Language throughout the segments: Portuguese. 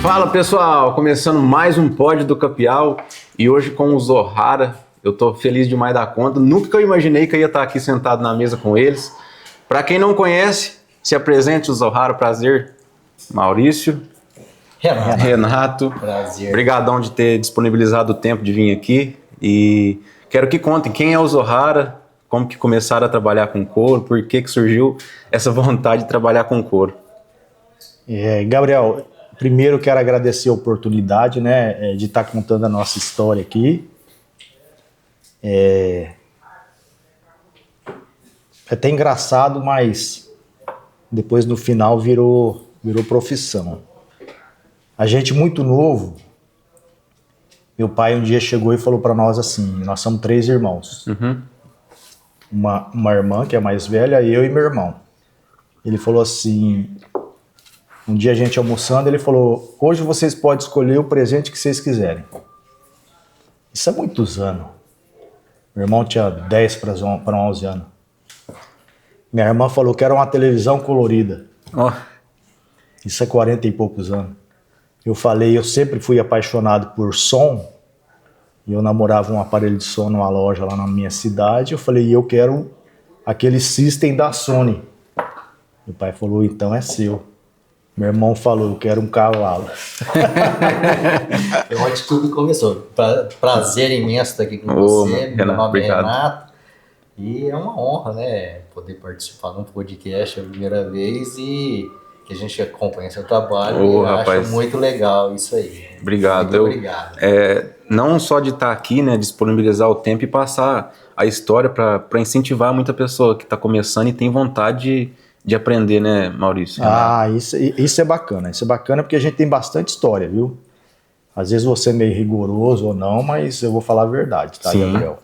Fala pessoal, começando mais um pod do Capial e hoje com o Zohara. Eu tô feliz demais da conta, nunca que eu imaginei que eu ia estar aqui sentado na mesa com eles. Para quem não conhece, se apresente o Zohara, prazer. Maurício. Renato. Prazer. Obrigadão de ter disponibilizado o tempo de vir aqui e quero que contem quem é o Zohara, como que começaram a trabalhar com couro, por que surgiu essa vontade de trabalhar com couro. Gabriel, primeiro quero agradecer a oportunidade, né, de estar contando a nossa história aqui. É até engraçado, mas depois no final virou profissão. A gente muito novo, meu pai um dia chegou e falou para nós assim, nós somos 3 irmãos. Uhum. Uma irmã que é mais velha, eu e meu irmão. Ele falou assim, um dia a gente almoçando, ele falou, hoje vocês podem escolher o presente que vocês quiserem. Isso há muitos anos. Meu irmão tinha 10 para 11 anos. Minha irmã falou que era uma televisão colorida. Oh. Isso há 40 e poucos anos. Eu falei, eu sempre fui apaixonado por som. E eu namorava um aparelho de som numa loja lá na minha cidade. Eu falei, eu quero aquele system da Sony. Meu pai falou, então é seu. Meu irmão falou, eu quero um cavalo. É onde tudo começou. Prazer imenso estar aqui com você. Meu nome é Renato. E é uma honra, né, poder participar de um podcast a primeira vez e que a gente acompanha seu trabalho e acha muito legal isso aí. Obrigado. Muito obrigado. Não só de estar aqui, né, disponibilizar o tempo e passar a história para incentivar muita pessoa que está começando e tem vontade de aprender, né, Maurício? Isso é bacana. Isso é bacana porque a gente tem bastante história, viu? Às vezes você é meio rigoroso ou não, mas eu vou falar a verdade, tá, Sim. Gabriel?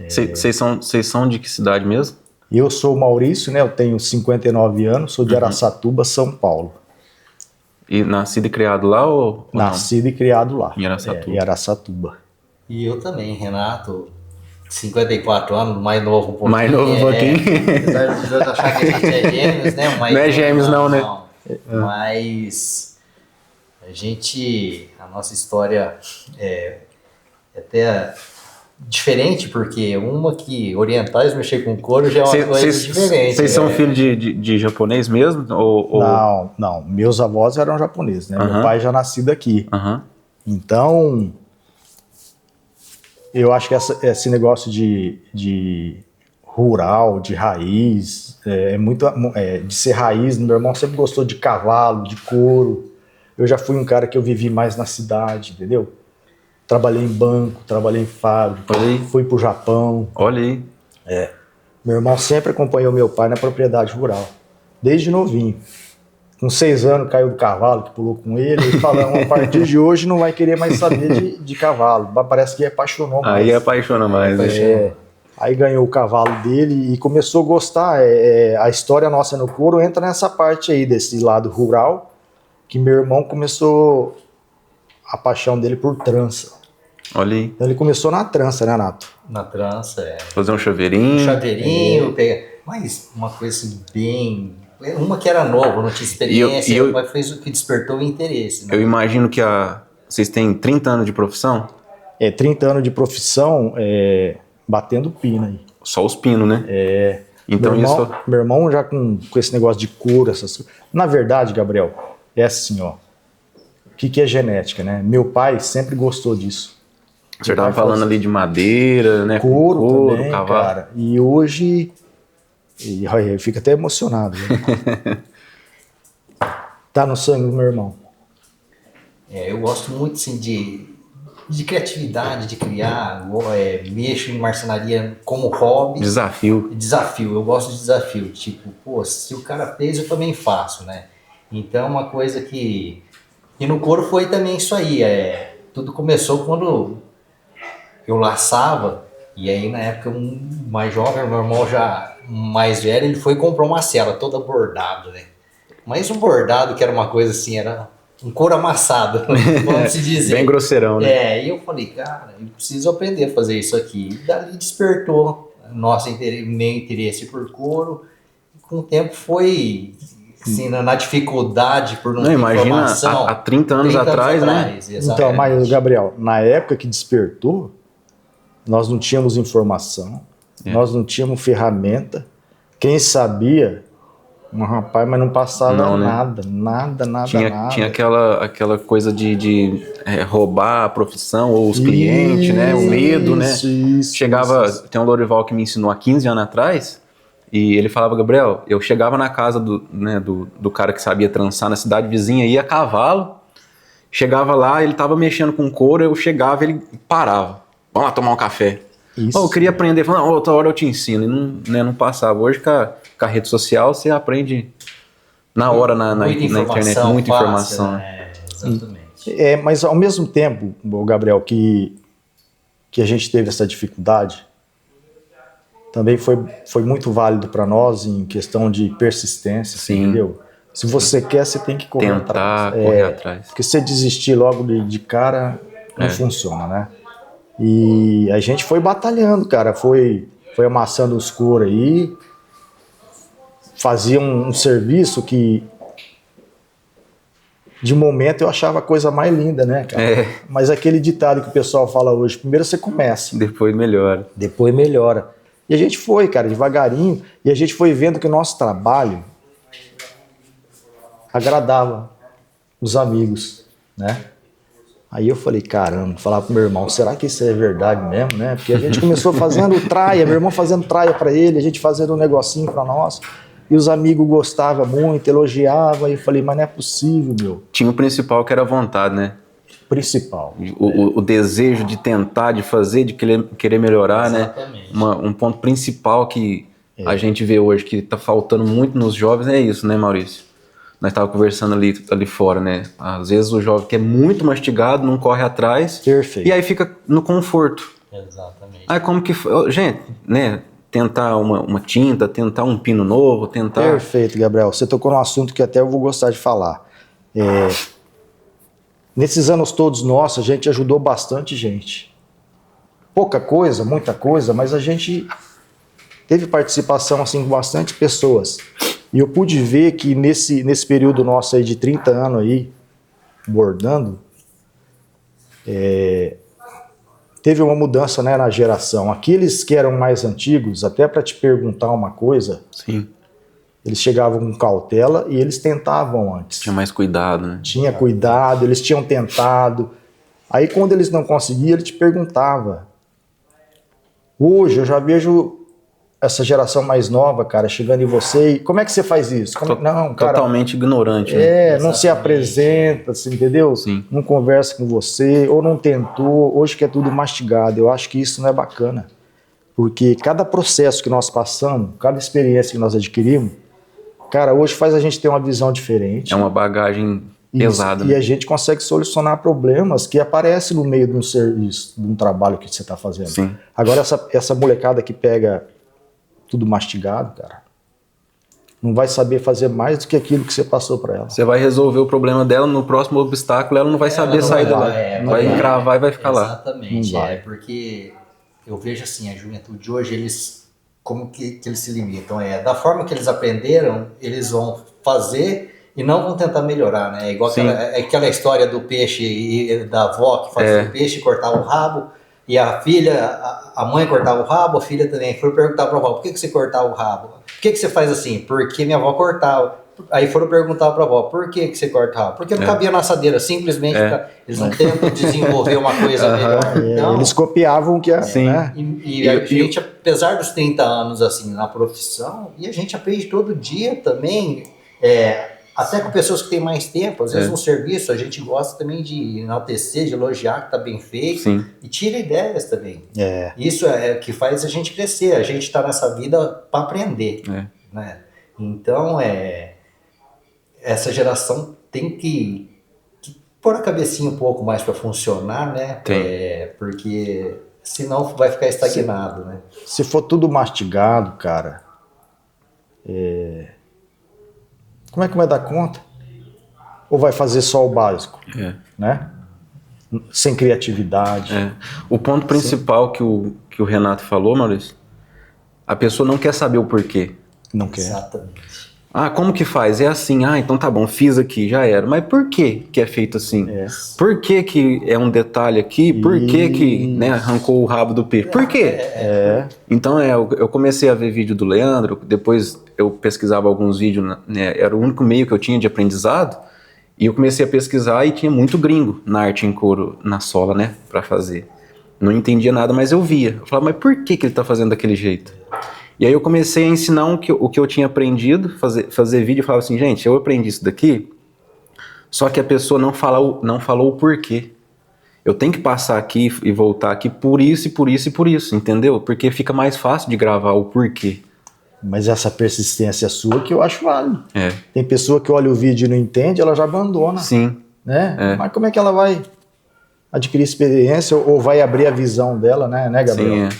Vocês são de que cidade mesmo? Eu sou o Maurício, né? Eu tenho 59 anos, sou de Araçatuba, São Paulo. E nascido e criado lá ou nascido e criado lá. Em Araçatuba. Em Araçatuba. E eu também, Renato, 54 anos, mais novo um pouquinho. Mais novo um pouquinho. Apesar de eu achar que a gente é gêmeos, né? Não é gêmeos não, né? Mas a nossa história é até diferente, porque uma que orientais mexer com couro já é uma coisa diferente. Vocês são filhos de japonês mesmo? Não. Meus avós eram japoneses, né? Meu pai já nascido aqui. Então, eu acho que esse negócio de rural, de raiz, de ser raiz. Meu irmão sempre gostou de cavalo, de couro. Eu já fui um cara que eu vivi mais na cidade, entendeu? Trabalhei em banco, trabalhei em fábrica, fui pro Japão. Olha aí. Meu irmão sempre acompanhou meu pai na propriedade rural, desde novinho. Com 6 anos caiu do cavalo, que pulou com ele, e falou, a partir de hoje não vai querer mais saber de cavalo. Parece que apaixonou mais. Aí apaixona mais. Aí ganhou o cavalo dele e começou a gostar. A história nossa no couro entra nessa parte aí, desse lado rural, que meu irmão começou a paixão dele por trança. Olha aí. Então ele começou na trança, né, Nato? Na trança, Fazer um chaveirinho. Mas uma coisa assim, bem... Uma que era nova, não tinha experiência, mas fez o que despertou o interesse. Né? Eu imagino que vocês têm 30 anos de profissão? 30 anos de profissão, batendo pino aí. Só os pinos, né? Então meu irmão já com esse negócio de couro, essas coisas. Na verdade, Gabriel, é assim, ó. O que é genética, né? Meu pai sempre gostou disso. Você estava falando ali de madeira, né? Couro também, cavalo. Cara. E hoje... eu fico até emocionado. Né? Tá no sangue do meu irmão. Eu gosto muito, assim, de criatividade, de criar. Mexo em marcenaria como hobby. Desafio. Eu gosto de desafio. Tipo, se o cara fez, eu também faço, né? Então, uma coisa que... E no couro foi também isso aí. Tudo começou quando eu laçava, e aí na época mais jovem, meu irmão já mais velho, ele foi e comprou uma cela toda bordada, né? Mas um bordado que era uma coisa assim, era um couro amassado, vamos se dizer. Bem grosseirão, né? E eu falei, cara, eu preciso aprender a fazer isso aqui. E dali despertou meu interesse por couro. Com o tempo foi Assim, na dificuldade por não ter imagina informação. há 30 anos atrás, né? Então, mas, Gabriel, na época que despertou, nós não tínhamos informação, nós não tínhamos ferramenta. Quem sabia, rapaz, mas não passava nada. Tinha aquela coisa de roubar a profissão ou os clientes, né? O medo, né? Chegava, tem um Lorival que me ensinou há 15 anos atrás, e ele falava, Gabriel, eu chegava na casa do cara que sabia trançar na cidade vizinha, ia a cavalo, chegava lá, ele tava mexendo com couro, eu chegava, ele parava. Vamos lá tomar um café. Eu queria aprender, falando, outra hora eu te ensino. E não passava. Hoje, com a rede social, você aprende na hora na internet, muita informação. Né? Exatamente. Mas ao mesmo tempo, Gabriel, que a gente teve essa dificuldade, também foi muito válido para nós em questão de persistência, Sim. Entendeu? Se você quer, você tem que correr atrás. Correr atrás. Porque se você desistir logo de cara, não funciona, né? E a gente foi batalhando, cara, foi amassando os couros aí, fazia um serviço que, de momento, eu achava a coisa mais linda, né, cara? Mas aquele ditado que o pessoal fala hoje, primeiro você começa. Depois melhora. Depois melhora. E a gente foi, cara, devagarinho, e a gente foi vendo que o nosso trabalho agradava os amigos, né? Aí eu falei, caramba, falava pro meu irmão, será que isso é verdade mesmo, né? Porque a gente começou fazendo traia, meu irmão fazendo traia para ele, a gente fazendo um negocinho para nós, e os amigos gostavam muito, elogiavam, e eu falei, mas não é possível, meu. Tinha o principal que era a vontade, né? Principal. O desejo de tentar, de fazer, de querer melhorar, Exatamente. né? Um ponto principal que a gente vê hoje, que tá faltando muito nos jovens, é isso, né, Maurício? Nós estávamos conversando ali fora, né? Às vezes o jovem que é muito mastigado, não corre atrás. Perfeito. E aí fica no conforto. Exatamente. Aí como que... Gente, né? Tentar uma tinta, tentar um pino novo, tentar... Perfeito, Gabriel. Você tocou num assunto que até eu vou gostar de falar. Nesses anos todos nossos, a gente ajudou bastante gente. Pouca coisa, muita coisa, mas a gente teve participação assim, com bastante pessoas. E eu pude ver que nesse período nosso aí de 30 anos aí, bordando, teve uma mudança, né, na geração. Aqueles que eram mais antigos, até para te perguntar uma coisa, Sim. eles chegavam com cautela e eles tentavam antes. Tinha mais cuidado, né? Tinha cuidado, eles tinham tentado. Aí quando eles não conseguiam, ele te perguntava. Hoje eu já vejo essa geração mais nova, cara, chegando em você e como é que você faz isso? Não, cara, totalmente ignorante. Né? Não se apresenta, assim, entendeu? Sim. Não conversa com você, ou não tentou, hoje que é tudo mastigado. Eu acho que isso não é bacana, porque cada processo que nós passamos, cada experiência que nós adquirimos, cara, hoje faz a gente ter uma visão diferente. É uma bagagem pesada. E a gente consegue solucionar problemas que aparecem no meio de um serviço, de um trabalho que você está fazendo. Sim. Agora, essa molecada que pega tudo mastigado, cara, não vai saber fazer mais do que aquilo que você passou para ela. Você vai resolver o problema dela, no próximo obstáculo ela não vai saber sair de lá. Vai encravar e vai ficar lá. Exatamente, porque eu vejo assim, a juventude de hoje, eles, como que eles se limitam? Da forma que eles aprenderam, eles vão fazer e não vão tentar melhorar, né? É igual aquela história do peixe e da avó que fazia o peixe e cortava o rabo, e a filha, a mãe cortava o rabo, a filha também. Foi perguntar para a avó, por que você cortava o rabo? Por que você faz assim? Porque minha avó cortava. Aí foram perguntar para a avó, por que você corta o rabo? Porque não cabia na assadeira, simplesmente eles não tentam desenvolver uma coisa melhor. Então, eles copiavam o que era, né? E a gente, apesar dos 30 anos assim na profissão, e a gente aprende todo dia também, até com pessoas que têm mais tempo, às vezes no serviço a gente gosta também de enaltecer, de elogiar que está bem feito. Sim. E tira ideias também. Isso é o que faz a gente crescer, a gente está nessa vida para aprender. Né? Então, essa geração tem que pôr a cabecinha um pouco mais para funcionar, né? Porque senão vai ficar estagnado, né? Se for tudo mastigado, cara, como é que vai dar conta? Ou vai fazer só o básico, né? Sem criatividade. O ponto principal que o Renato falou, Maurício, a pessoa não quer saber o porquê. Não quer. Exatamente. Ah, como que faz? É assim. Ah, então tá bom, fiz aqui, já era. Mas por que que é feito assim? Por que que é um detalhe aqui? Por que, né, arrancou o rabo do peixe? Por quê? Então eu comecei a ver vídeo do Leandro, depois eu pesquisava alguns vídeos, né, era o único meio que eu tinha de aprendizado, e eu comecei a pesquisar e tinha muito gringo na arte em couro, na sola, né, pra fazer. Não entendia nada, mas eu via. Eu falava, mas por que que ele tá fazendo daquele jeito? E aí eu comecei a ensinar o que eu tinha aprendido, fazer vídeo, e falava assim, gente, eu aprendi isso daqui, só que a pessoa não falou o porquê. Eu tenho que passar aqui e voltar aqui por isso e por isso e por isso, entendeu? Porque fica mais fácil de gravar o porquê. Mas essa persistência sua que eu acho válido. É. Tem pessoa que olha o vídeo e não entende, ela já abandona. Sim. Né? Mas como é que ela vai adquirir experiência ou vai abrir a visão dela, né Gabriel? Sim,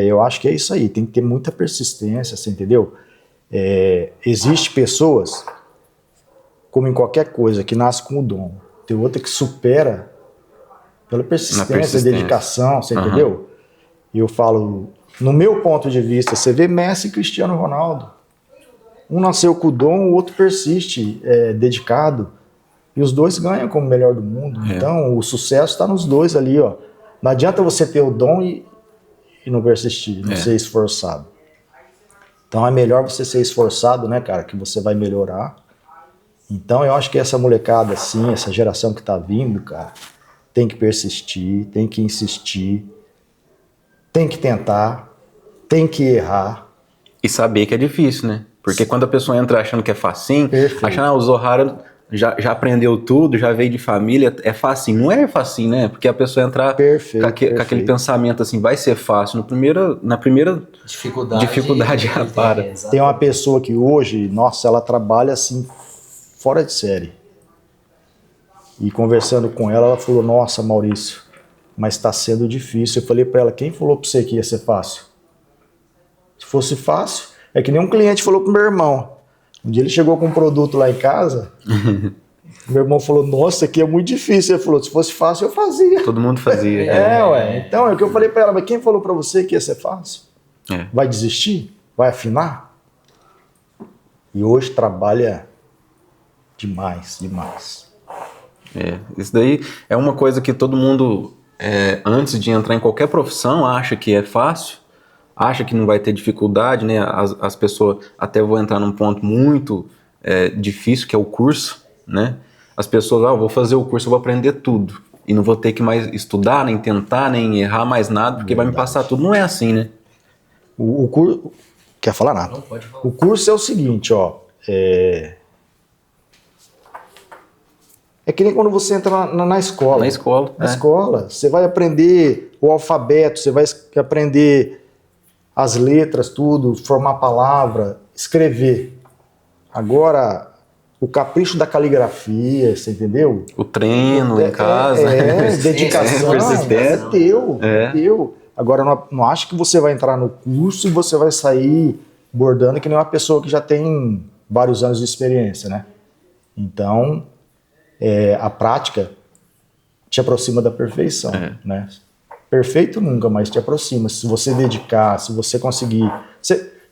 eu acho que é isso aí, tem que ter muita persistência, você entendeu? Existe pessoas, como em qualquer coisa, que nasce com o dom. Tem outra que supera pela persistência, dedicação, você entendeu? E eu falo, no meu ponto de vista, você vê Messi e Cristiano Ronaldo. Um nasceu com o dom, o outro persiste, dedicado. E os dois ganham como melhor do mundo. Então, o sucesso está nos dois ali, ó. Não adianta você ter o dom e não persistir, não ser esforçado. Então, é melhor você ser esforçado, né, cara, que você vai melhorar. Então, eu acho que essa molecada, assim, essa geração que tá vindo, cara, tem que persistir, tem que insistir, tem que tentar, tem que errar. E saber que é difícil, né? Porque quando a pessoa entra achando que é facinho, achando o Zohara já aprendeu tudo, já veio de família, é facinho. Não é facinho, né? Porque a pessoa entrar com aquele pensamento assim, vai ser fácil. Na primeira dificuldade ela para. Tem uma pessoa que hoje, nossa, ela trabalha assim, fora de série. E conversando com ela, ela falou, nossa, Maurício, mas está sendo difícil. Eu falei para ela, quem falou para você que ia ser fácil? Se fosse fácil, é que nem um cliente falou pro meu irmão. Um dia ele chegou com um produto lá em casa, meu irmão falou, nossa, aqui é muito difícil. Ele falou, se fosse fácil, eu fazia. Todo mundo fazia. Ué. Então, é o que eu falei para ela, mas quem falou para você que ia ser fácil? Vai desistir? Vai afinar? E hoje trabalha demais. Isso daí é uma coisa que todo mundo, antes de entrar em qualquer profissão, acha que é fácil, acha que não vai ter dificuldade, né? As pessoas, até vou entrar num ponto muito difícil, que é o curso, né? As pessoas, eu vou fazer o curso, eu vou aprender tudo, e não vou ter que mais estudar, nem tentar, nem errar mais nada, porque vai me passar tudo. Não é assim, né? O curso... Quer falar nada? Não, pode falar. O curso é o seguinte, ó... É que nem quando você entra na escola. Na escola. Na escola. Você vai aprender o alfabeto, você vai aprender as letras, tudo, formar palavra, escrever. Agora, o capricho da caligrafia, você entendeu? O treino em casa. Dedicação. Persistência. É teu. Agora, não acho que você vai entrar no curso e você vai sair bordando que nem uma pessoa que já tem vários anos de experiência, né? Então... a prática te aproxima da perfeição, né? Perfeito nunca, mas te aproxima. Se você dedicar, se você conseguir...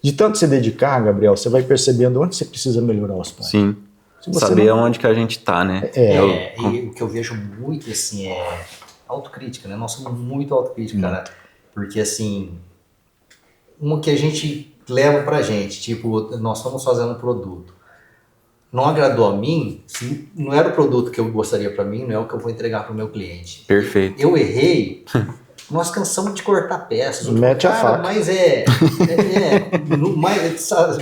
de tanto se dedicar, Gabriel, você vai percebendo onde você precisa melhorar os pontos. Sim. Saber onde que a gente tá, né? E o que eu vejo muito, assim, é autocrítica, né? Nós somos muito autocríticos, cara. Porque, assim, uma que a gente leva pra gente, tipo, nós estamos fazendo um produto. Não agradou a mim, se não era o produto que eu gostaria para mim, não é o que eu vou entregar para o meu cliente. Perfeito. Eu errei, nós cansamos de cortar peças. Mete a faca. Mas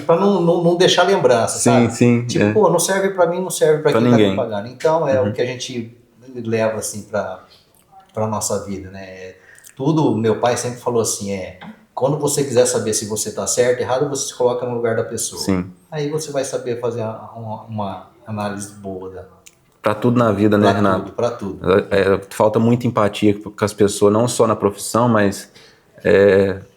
para não deixar lembrança, sabe? Sim. Tipo, pô, não serve para mim, não serve para quem ninguém. tá me pagando. Então, o que a gente leva, assim, para nossa vida, né? Tudo, meu pai sempre falou assim, quando você quiser saber se você está certo ou errado, você se coloca no lugar da pessoa. Sim. Aí você vai saber fazer uma análise boa. Pra tudo na vida, né, Renato? Pra tudo. Falta muita empatia com as pessoas, não só na profissão, mas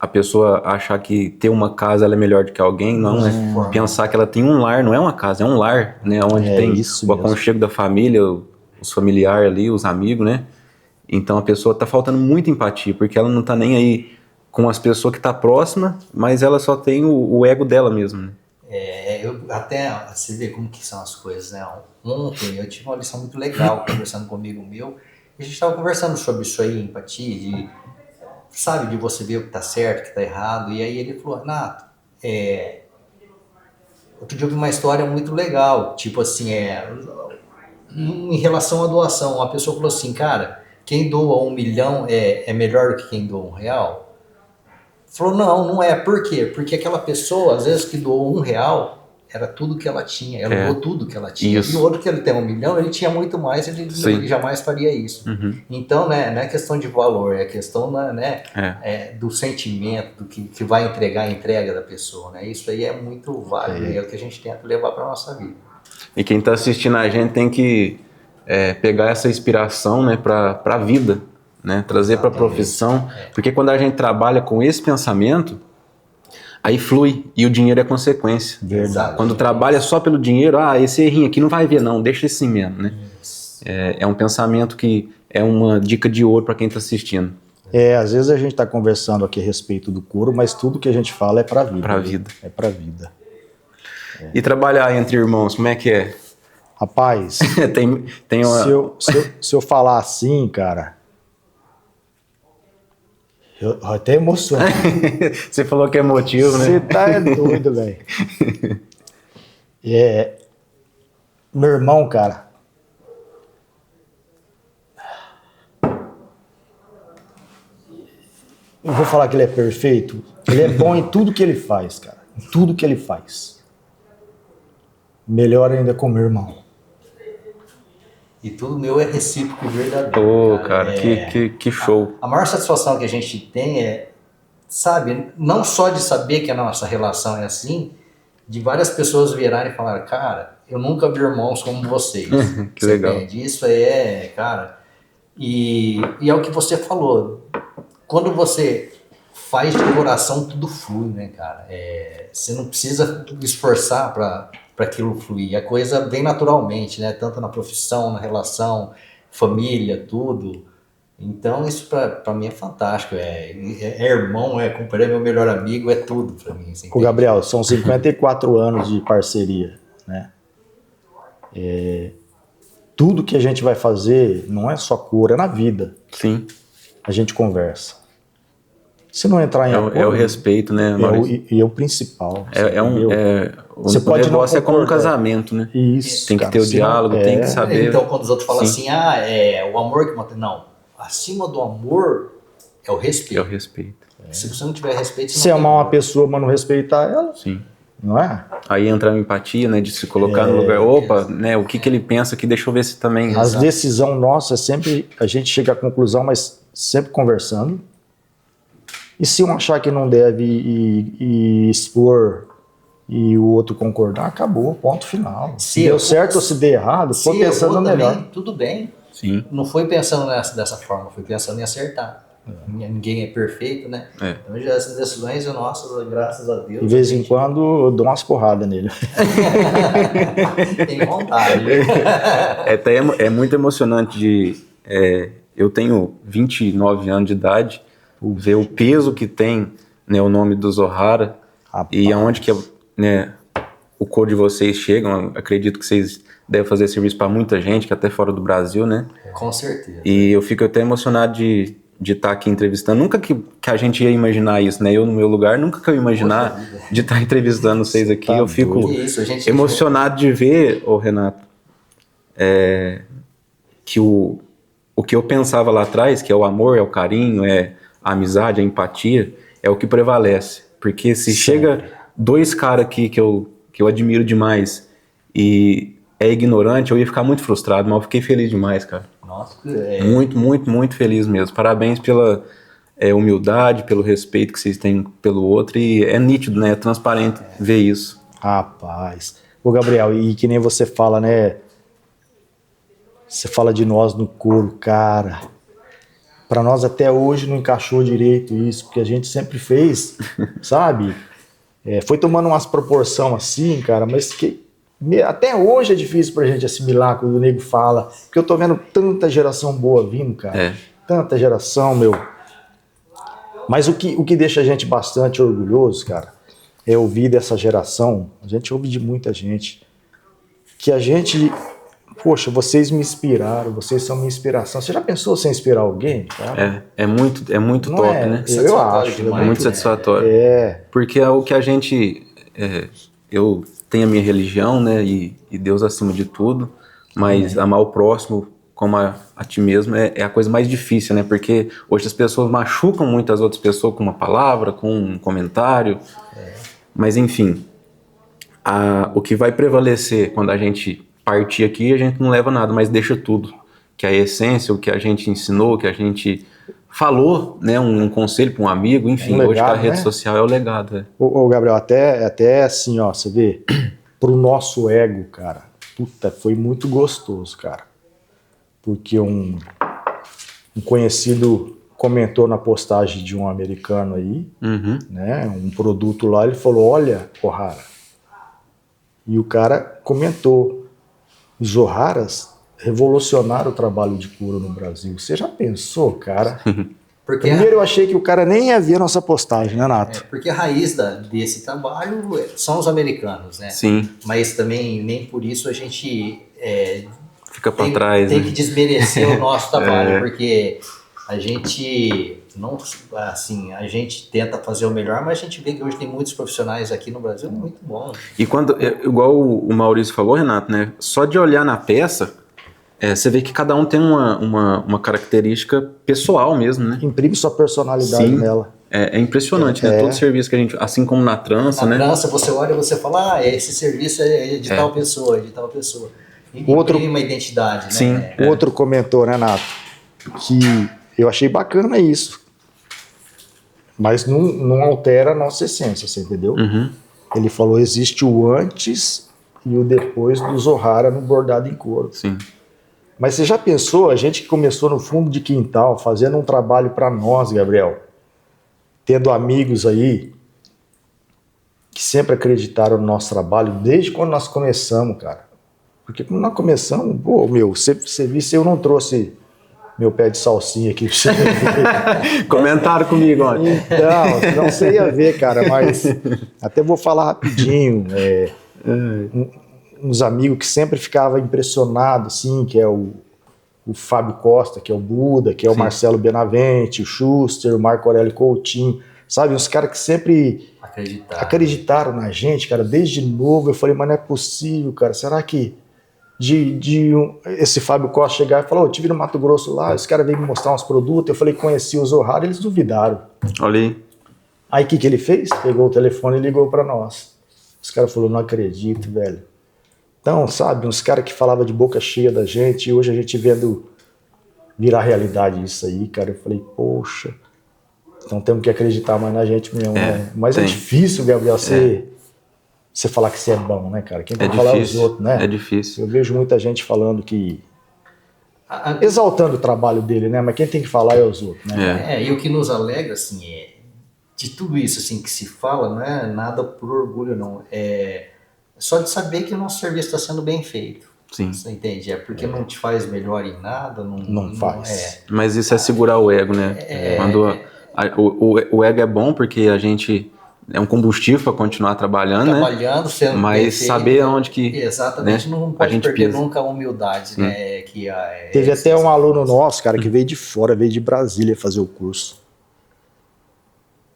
a pessoa achar que ter uma casa ela é melhor do que alguém, não é. Pensar que ela tem um lar, não é uma casa, é um lar, né? Onde tem o aconchego da família, os familiares ali, os amigos, né? Então a pessoa tá faltando muita empatia, porque ela não tá nem aí com as pessoas que tá próxima, mas ela só tem o ego dela mesmo, né? até você vê como que são as coisas, né? Ontem eu tive uma lição muito legal conversando com um amigo meu, e a gente estava conversando sobre isso aí, empatia, sabe, de você ver o que tá certo, o que tá errado, e aí ele falou, Renato, outro dia eu vi uma história muito legal, tipo assim, em relação à doação, uma pessoa falou assim, cara, quem doa 1 milhão é melhor do que quem doa R$1? Falou, não é. Por quê? Porque aquela pessoa, às vezes, que doou R$1, era tudo que ela tinha. Ela doou tudo que ela tinha. Isso. E o outro que ele tem 1 milhão, ele tinha muito mais, ele jamais faria isso. Uhum. Então, né, não é questão de valor, é questão do sentimento, do que vai entregar a entrega da pessoa. Né? Isso aí é muito válido, é o que a gente tenta levar para a nossa vida. E quem está assistindo a gente tem que pegar essa inspiração, né, para a vida. Né, trazer para a profissão, porque quando a gente trabalha com esse pensamento, aí flui e o dinheiro é consequência. Verdade. Quando trabalha só pelo dinheiro, esse errinho aqui não vai ver não, deixa assim mesmo. Né? É um pensamento que é uma dica de ouro para quem está assistindo. Às vezes a gente está conversando aqui a respeito do couro, mas tudo que a gente fala é para a vida. Para a vida. É para a vida. E trabalhar entre irmãos, como é que é? Rapaz, tem uma... se eu falar assim, cara... Eu até emociono. Você falou que é emotivo, né? Você tá doido, velho. Meu irmão, cara. Eu vou falar que ele é perfeito. Ele é bom em tudo que ele faz, cara. Em tudo que ele faz. Melhor ainda com meu irmão. E tudo meu é recíproco e verdadeiro. Cara, que show. A maior satisfação que a gente tem sabe, não só de saber que a nossa relação é assim, de várias pessoas virarem e falarem, cara, eu nunca vi irmãos como vocês. Que legal. Entende? Isso cara. E é o que você falou. Quando você faz de coração, tudo flui, né, cara? Você não precisa esforçar para aquilo fluir. A coisa vem naturalmente, né? Tanto na profissão, na relação, família, tudo. Então isso para mim é fantástico. Irmão, companheiro, meu melhor amigo, é tudo para mim. Assim, o Gabriel, são 54 anos de parceria, né? Tudo que a gente vai fazer não é só cura, é na vida. Sim. A gente conversa. Se não entrar em acordo... É o respeito, né, Maurício? É o principal. O negócio é como um casamento, né? Isso, tem que ter o diálogo, tem que saber... Então, quando os outros falam assim, o amor que mantém... Não, acima do amor é o respeito. É o respeito. Se você não tiver respeito... Se amar uma pessoa, mas não respeitar ela... Sim. Não é? Aí entra a empatia, né, de se colocar no lugar, né, o que ele pensa aqui, deixa eu ver se também... As decisões nossas, sempre a gente chega à conclusão, mas sempre conversando. E se um achar que não deve e expor e o outro concordar, acabou, ponto final. Se deu certo ou se deu errado, foi pensando melhor. Também, tudo bem. Sim. Não foi pensando dessa forma, foi pensando em acertar. Ninguém é perfeito, né? Então já essas decisões nossas, graças a Deus. De vez em quando eu dou umas porradas nele. Tem vontade. É muito emocionante eu tenho 29 anos de idade, ver o peso que tem, né, o nome do Zohara. Rapaz. E aonde que o cor de vocês chegam. Acredito que vocês devem fazer serviço para muita gente, que até fora do Brasil, né? Com certeza. E eu fico até emocionado de estar aqui entrevistando. Nunca que a gente ia imaginar isso, né? Eu, no meu lugar, nunca que eu ia imaginar de estar entrevistando vocês aqui. Eu fico emocionado de ver, Renato, que o que eu pensava lá atrás, que é o amor, é o carinho, a amizade, a empatia, é o que prevalece. Porque se chega 2 caras aqui que eu admiro demais e é ignorante, eu ia ficar muito frustrado, mas eu fiquei feliz demais, cara. Nossa, muito, muito, muito feliz mesmo. Parabéns pela humildade, pelo respeito que vocês têm pelo outro, e é nítido, né? É transparente ver isso. Rapaz. Ô, Gabriel, e que nem você fala, né? Você fala de nós no coro, cara. Para nós até hoje não encaixou direito isso, porque a gente sempre fez, sabe? Foi tomando umas proporções assim, cara, mas que até hoje é difícil pra gente assimilar quando o nego fala, porque eu tô vendo tanta geração boa vindo, cara. Tanta geração, meu. Mas o que deixa a gente bastante orgulhoso, cara, é ouvir dessa geração, a gente ouve de muita gente, que a gente, poxa, vocês me inspiraram, vocês são minha inspiração. Você já pensou em inspirar alguém, cara? É muito Não top, é? né? Eu acho. É muito satisfatório. É. Porque é o que a gente... eu tenho a minha religião, né? E Deus acima de tudo. Mas amar o próximo como a ti mesmo é a coisa mais difícil, né? Porque hoje as pessoas machucam muitas outras pessoas com uma palavra, com um comentário. Mas enfim, o que vai prevalecer quando a gente partir aqui, a gente não leva nada, mas deixa tudo. Que é a essência, o que a gente ensinou, o que a gente falou, né? Um conselho para um amigo, enfim. legado, hoje a rede né? social é o legado. Ô, Gabriel, até assim, ó, você vê, pro nosso ego, cara, puta, foi muito gostoso, cara. Porque um conhecido comentou na postagem de um americano aí, né, um produto lá, ele falou, olha, Ohara, e o cara comentou, os Oharas revolucionaram o trabalho de cura no Brasil. Você já pensou, cara? Porque Primeiro eu achei que o cara nem ia ver a nossa postagem, né, Nato? porque a raiz desse trabalho são os americanos, né? Sim, Mas também nem por isso a gente fica para trás. tem né? que desmerecer o nosso trabalho, porque a gente não, assim, a gente tenta fazer o melhor, mas a gente vê que hoje tem muitos profissionais aqui no Brasil muito bons. E quando, igual o Maurício falou, Renato, né? Só de olhar na peça, você vê que cada um tem uma característica pessoal mesmo, né? Imprime sua personalidade Sim. nela. É impressionante, né? Todo serviço que a gente, assim como na trança, Na né? trança, você olha e você fala, esse serviço é de tal pessoa, de tal pessoa. E Outro- tem uma identidade, Sim. né? O outro comentou, né, Nato, que eu achei bacana isso, mas não altera a nossa essência, você entendeu? Ele falou, existe o antes e o depois do Zohara no bordado em couro. Sim. Mas você já pensou, a gente que começou no fundo de quintal, fazendo um trabalho para nós, Gabriel, tendo amigos aí que sempre acreditaram no nosso trabalho, desde quando nós começamos, cara. Porque quando nós começamos, pô, você viu se eu não trouxe meu pé de salsinha aqui pra você ver. Comentaram comigo ontem. Então, senão você ia ver, cara, mas até vou falar rapidinho. Uns amigos que sempre ficava impressionado, assim, que é o Fábio Costa, que é o Buda, que é o Sim. Marcelo Benavente, o Schuster, o Marco Aurélio Coutinho, sabe? Uns caras que sempre acreditaram na gente, cara, desde novo. Eu falei, mas não é possível, cara, será que esse Fábio Costa chegar e falar, eu tive no Mato Grosso lá, os caras veio me mostrar uns produtos, eu falei, conheci o Zohara, eles duvidaram. Olha aí. Aí o que ele fez? Pegou o telefone e ligou pra nós. Os caras falaram, não acredito, velho. Então, sabe, uns caras que falavam de boca cheia da gente, e hoje a gente vendo virar realidade isso aí, cara. Eu falei, poxa, então temos que acreditar mais na gente mesmo, né? Mas é difícil, Gabriel, você falar que você é bom, né, cara? Quem tem que falar é os outros, né? É difícil. Eu vejo muita gente falando que... exaltando o trabalho dele, né? Mas quem tem que falar é os outros, né? E o que nos alegra, assim, de tudo isso, assim, que se fala, não é nada por orgulho, não. É só de saber que o nosso serviço está sendo bem feito. Sim. Você entende? É porque não te faz melhor em nada. Não faz. Mas isso é segurar o ego, né? Quando o ego é bom porque a gente é um combustível para continuar trabalhando, trabalhando, sendo bem mas feito, saber onde que... Exatamente, né, não a pode gente perder pisa. nunca a humildade, né? Que Teve até um aluno nosso, cara, que veio de fora, veio de Brasília fazer o curso.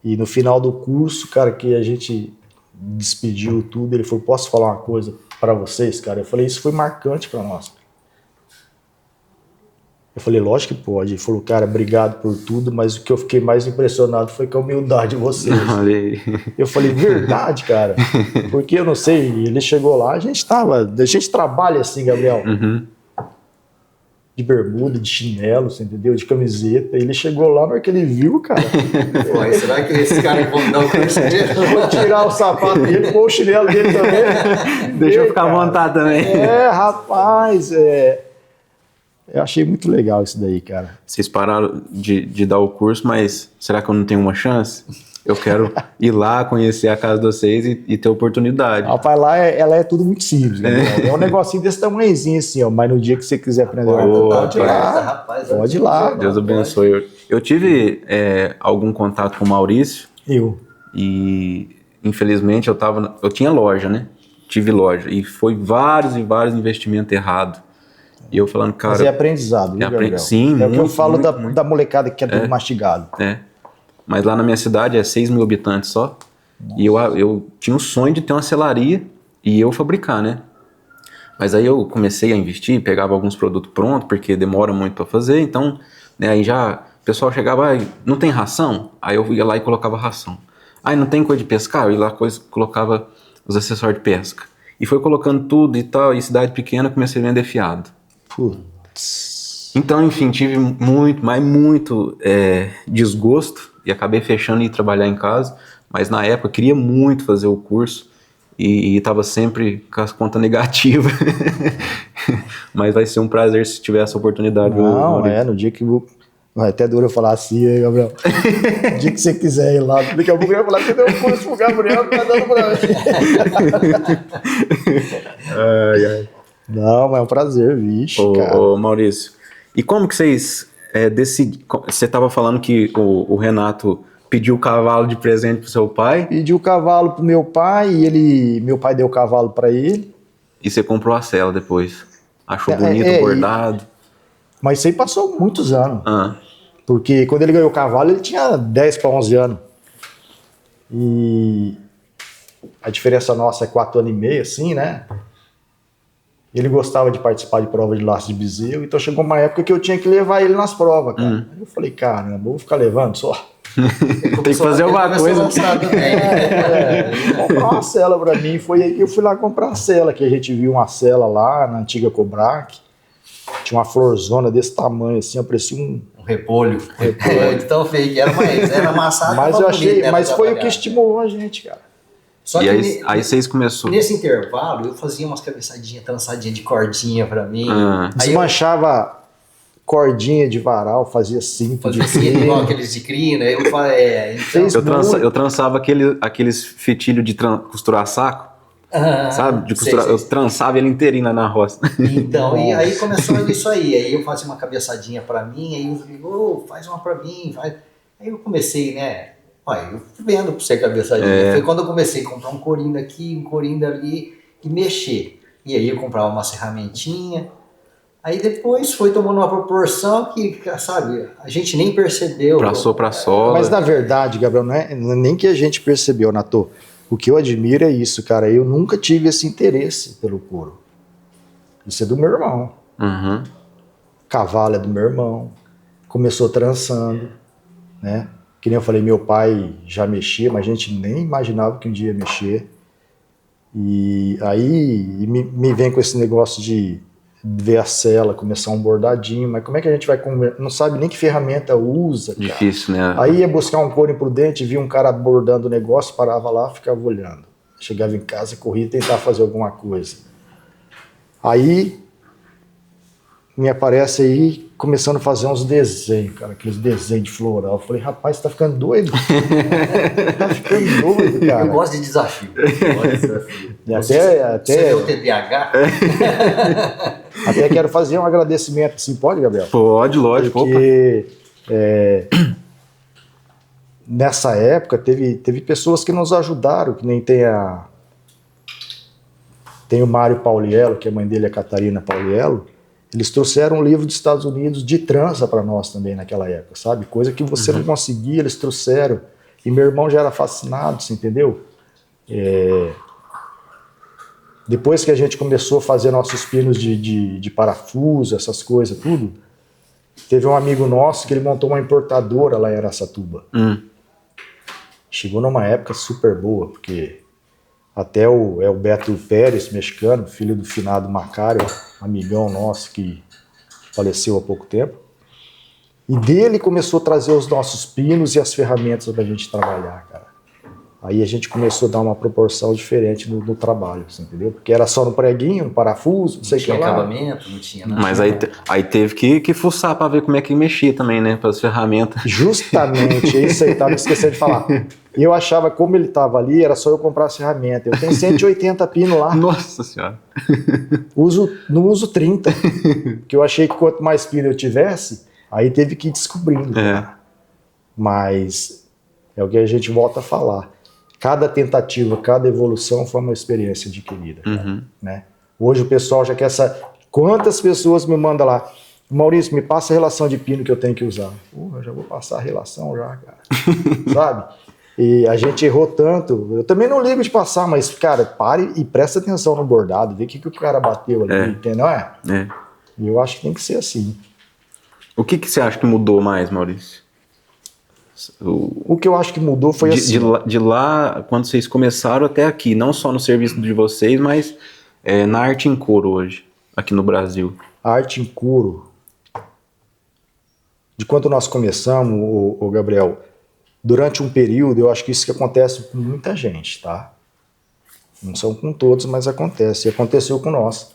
E no final do curso, cara, que a gente despediu tudo, ele falou, posso falar uma coisa para vocês, cara? Eu falei, isso foi marcante para nós. Eu falei, lógico que pode. Ele falou, cara, obrigado por tudo, mas o que eu fiquei mais impressionado foi com a humildade de vocês. Eu falei, verdade, cara. Porque eu não sei, ele chegou lá, a gente trabalha assim, Gabriel. De bermuda, de chinelo, você entendeu? De camiseta. Ele chegou lá, na hora que ele viu, cara. Pô, será que esses caras vão dar o curso dele? Eu vou tirar o sapato dele, pôr o chinelo dele também. Deixa eu ficar à vontade também. Rapaz, eu achei muito legal isso daí, cara. Vocês pararam de dar o curso, mas será que eu não tenho uma chance? Eu quero ir lá, conhecer a casa de vocês e ter oportunidade. Rapaz, lá ela é tudo muito simples. É um negocinho desse tamanhozinho assim, ó. Mas no dia que você quiser aprender, pode ir lá. Rapaz, Pode ir lá. Deus abençoe. Eu tive algum contato com o Maurício Eu. e infelizmente, eu tinha loja, né? Tive loja. E foi vários e vários investimentos errados. E eu falando, cara... Mas é aprendizado, viu, Gabriel? Sim, é o que eu muito, falo muito. da molecada que é tudo mastigado. É. Mas lá na minha cidade é 6 mil habitantes só. Nossa. E eu tinha um sonho de ter uma selaria e eu fabricar, né? Mas aí eu comecei a investir, pegava alguns produtos prontos, porque demora muito para fazer. Então, né, aí já o pessoal chegava, não tem ração? Aí eu ia lá e colocava ração. Aí não tem coisa de pescar? Eu ia lá e colocava os acessórios de pesca. E foi colocando tudo e tal, e cidade pequena comecei a vender fiado. Putz. Então, enfim, tive muito desgosto e acabei fechando e ir trabalhar em casa. Mas na época eu queria muito fazer o curso e estava sempre com as contas negativas. Mas vai ser um prazer se tiver essa oportunidade. Não, no dia que... Vai até duro eu falar assim, aí, Gabriel. O dia que você quiser ir lá, daqui a pouco eu vou falar, você deu um curso pro Gabriel, tá dando pra mim. Não, mas é um prazer, vixe, cara. Ô, Maurício, e como que vocês decidiram? Você estava falando que o Renato pediu o cavalo de presente pro seu pai? Pediu o cavalo pro meu pai, e meu pai deu o cavalo pra ele. E você comprou a sela depois? Achou bonito, bordado? Mas isso aí passou muitos anos. Porque quando ele ganhou o cavalo, ele tinha 10 para 11 anos. E a diferença nossa é 4 anos e meio, assim, né? Ele gostava de participar de prova de laço de bezerro, então chegou uma época que eu tinha que levar ele nas provas, cara. Eu falei, caramba, vou ficar levando só. Tem que fazer alguma coisa. Comprar uma cela pra mim. Foi aí que eu fui lá comprar a cela, que a gente viu uma cela lá na antiga Cobrac. Tinha uma florzona desse tamanho, assim, parecia um repolho. Tão feio que era amassado. Mas eu achei, mas foi o que estimulou a gente, cara. Só e que aí vocês começaram. Nesse intervalo, eu fazia umas cabeçadinhas, trançadinhas de cordinha pra mim. Desmanchava cordinha de varal, fazia cinto de cria. Igual aqueles de cria, né? Eu trançava aqueles fitilhos de costurar saco. Sabe? Eu trançava ele inteirinho na roça. Então, e aí começou isso aí. Aí eu fazia uma cabeçadinha pra mim, aí eu falei, faz uma pra mim. Aí eu comecei, né? Eu vendo pra você cabeçadinha. Foi quando eu comecei a comprar um corinho daqui, um corinho dali e mexer. E aí eu comprava uma ferramentinha. Aí depois foi tomando uma proporção que, sabe, a gente nem percebeu. Passou pra sola. Mas na verdade, Gabriel, não é nem que a gente percebeu, Natô. O que eu admiro é isso, cara. Eu nunca tive esse interesse pelo couro. Isso é do meu irmão. Cavalo é do meu irmão. Começou trançando, né? Que nem eu falei, meu pai já mexia, mas a gente nem imaginava que um dia ia mexer. E aí me vem com esse negócio de ver a cela, começar um bordadinho, mas como é que a gente vai não sabe nem que ferramenta usa, cara. Difícil, né? Aí ia buscar um couro imprudente, via um cara bordando o negócio, parava lá, ficava olhando. Chegava em casa, corria e tentava fazer alguma coisa. Aí me aparece aí começando a fazer uns desenhos, cara, aqueles desenhos de floral. Eu falei, rapaz, você tá ficando doido? Tá ficando doido, cara. Eu gosto de desafio. Até você deu TDAH? Até quero fazer um agradecimento, assim, pode, Gabriel? Pode, lógico. Porque nessa época teve pessoas que nos ajudaram, que nem tem o Mário Pauliello, que a mãe dele é Catarina Pauliello. Eles trouxeram um livro dos Estados Unidos de trança para nós também naquela época, sabe? Coisa que você não conseguia, eles trouxeram. E meu irmão já era fascinado, você entendeu? Depois que a gente começou a fazer nossos pinos de parafuso, essas coisas, tudo, teve um amigo nosso que ele montou uma importadora lá em Araçatuba. Chegou numa época super boa, porque até o Beto Pérez, mexicano, filho do finado Macário, amigão nosso que faleceu há pouco tempo, e dele começou a trazer os nossos pinos e as ferramentas para a gente trabalhar, cara. Aí a gente começou a dar uma proporção diferente no trabalho, você entendeu? Porque era só no preguinho, no parafuso, não sei o que lá. Não tinha acabamento, não tinha nada. Mas aí teve que fuçar para ver como é que mexia também, né? Para as ferramentas. Justamente, isso aí, tava esquecendo de falar. E eu achava, como ele tava ali, era só eu comprar as ferramentas. Eu tenho 180 pinos lá. Nossa Senhora. Não uso 30. Porque eu achei que quanto mais pino eu tivesse, aí teve que ir descobrindo. Mas é o que a gente volta a falar. cada tentativa, cada evolução foi uma experiência adquirida, Uhum. né? Hoje o pessoal já quer saber quantas pessoas me mandam lá, Maurício, me passa a relação de pino que eu tenho que usar. Porra, eu já vou passar a relação já, cara. Sabe? E a gente errou tanto. Eu também não ligo de passar, mas, cara, pare e presta atenção no bordado, vê o que o cara bateu ali, entendeu? É. E eu acho que tem que ser assim. O que você acha que mudou mais, Maurício? O que eu acho que mudou foi assim. De lá, quando vocês começaram até aqui, não só no serviço de vocês, mas na arte em couro hoje, aqui no Brasil. A arte em couro. De quando nós começamos, o Gabriel, durante um período, eu acho que isso que acontece com muita gente, tá? Não são com todos, mas acontece. E aconteceu com nós.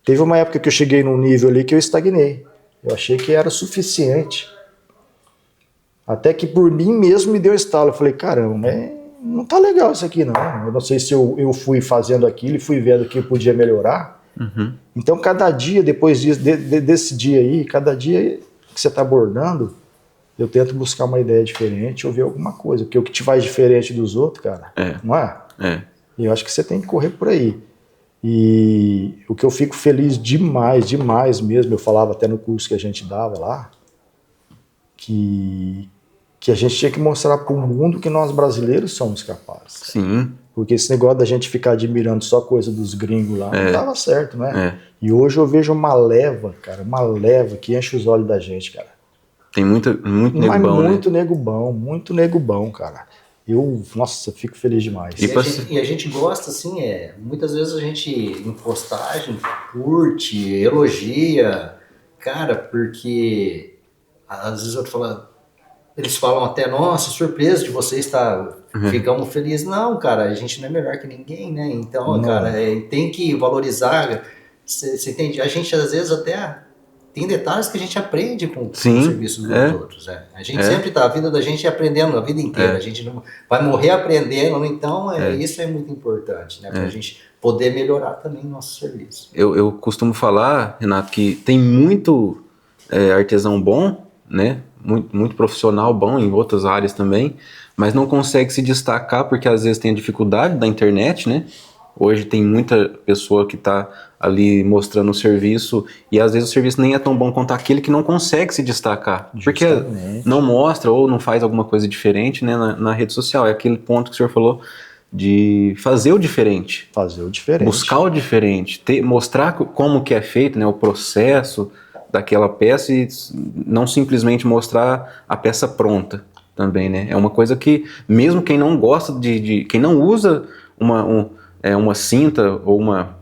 Teve uma época que eu cheguei num nível ali que eu estagnei. Eu achei que era suficiente. Até que por mim mesmo me deu estalo. Eu falei, caramba, não tá legal isso aqui não. Eu não sei se eu fui fazendo aquilo e fui vendo que eu podia melhorar. Uhum. Então cada dia, depois disso, desse dia aí, cada dia que você tá abordando, eu tento buscar uma ideia diferente ou ver alguma coisa. Porque o que te faz diferente dos outros, cara, não é? E eu acho que você tem que correr por aí. E o que eu fico feliz demais, demais mesmo, eu falava até no curso que a gente dava lá, que a gente tinha que mostrar para o mundo que nós brasileiros somos capazes. Sim. Porque esse negócio da gente ficar admirando só coisa dos gringos lá não dava certo, né? E hoje eu vejo uma leva, cara, uma leva que enche os olhos da gente, cara. Tem muito nego bom, muito nego bom, muito nego bom, cara. Nossa, fico feliz demais. E a gente gosta, assim, muitas vezes a gente, em postagem, curte, elogia, cara, porque às vezes eu falo, eles falam até, nossa, surpresa de você estar, ficamos felizes. Não, cara, a gente não é melhor que ninguém, né? Então, Não. cara, tem que valorizar, você entende? A gente, às vezes, até tem detalhes que a gente aprende com o serviço dos outros. A gente sempre tá, a vida da gente é aprendendo a vida inteira. A gente não vai morrer aprendendo, então isso é muito importante, né? Pra gente poder melhorar também o nosso serviço. Eu costumo falar, Renato, que tem muito artesão bom, né? Muito profissional bom em outras áreas também, mas não consegue se destacar porque às vezes tem a dificuldade da internet, né? Hoje tem muita pessoa que está ali mostrando o serviço e às vezes o serviço nem é tão bom quanto aquele que não consegue se destacar. Porque não mostra ou não faz alguma coisa diferente, né, na rede social. É aquele ponto que o senhor falou de fazer o diferente. Fazer o diferente. Buscar o diferente. Mostrar como que é feito, né, o processo daquela peça e não simplesmente mostrar a peça pronta também, né? É uma coisa que mesmo quem não gosta quem não usa uma cinta ou uma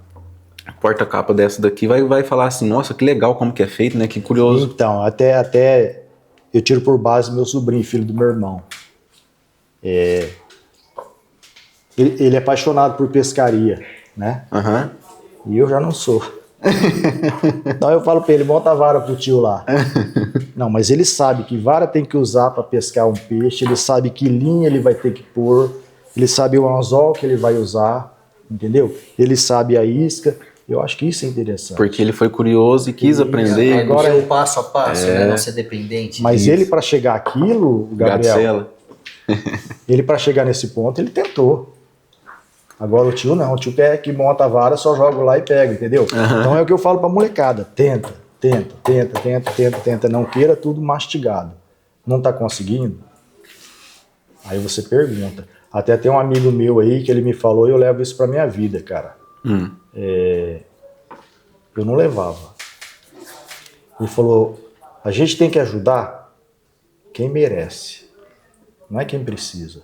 porta-capa dessa daqui vai falar assim, nossa, que legal como que é feito, né? Que curioso. Então, até eu tiro por base meu sobrinho, filho do meu irmão. Ele é apaixonado por pescaria, né? E eu já não sou. Então eu falo pra ele, monta a vara pro tio lá. Não, mas ele sabe que vara tem que usar para pescar um peixe, ele sabe que linha ele vai ter que pôr, ele sabe o anzol que ele vai usar, entendeu? Ele sabe a isca. Eu acho que isso é interessante. Porque ele foi curioso e quis aprender. Agora é o passo a passo, né? Não ser dependente. Mas ele, para chegar àquilo, Gabriel, ele para chegar nesse ponto, ele tentou. Agora o tio não, o tio quer que monta a vara, só joga lá e pega, entendeu? Então é o que eu falo pra molecada, tenta, não queira tudo mastigado. Não tá conseguindo? Aí você pergunta. Até tem um amigo meu aí que ele me falou e eu levo isso pra minha vida, cara. Eu não levava. Ele falou, a gente tem que ajudar quem merece, não é quem precisa.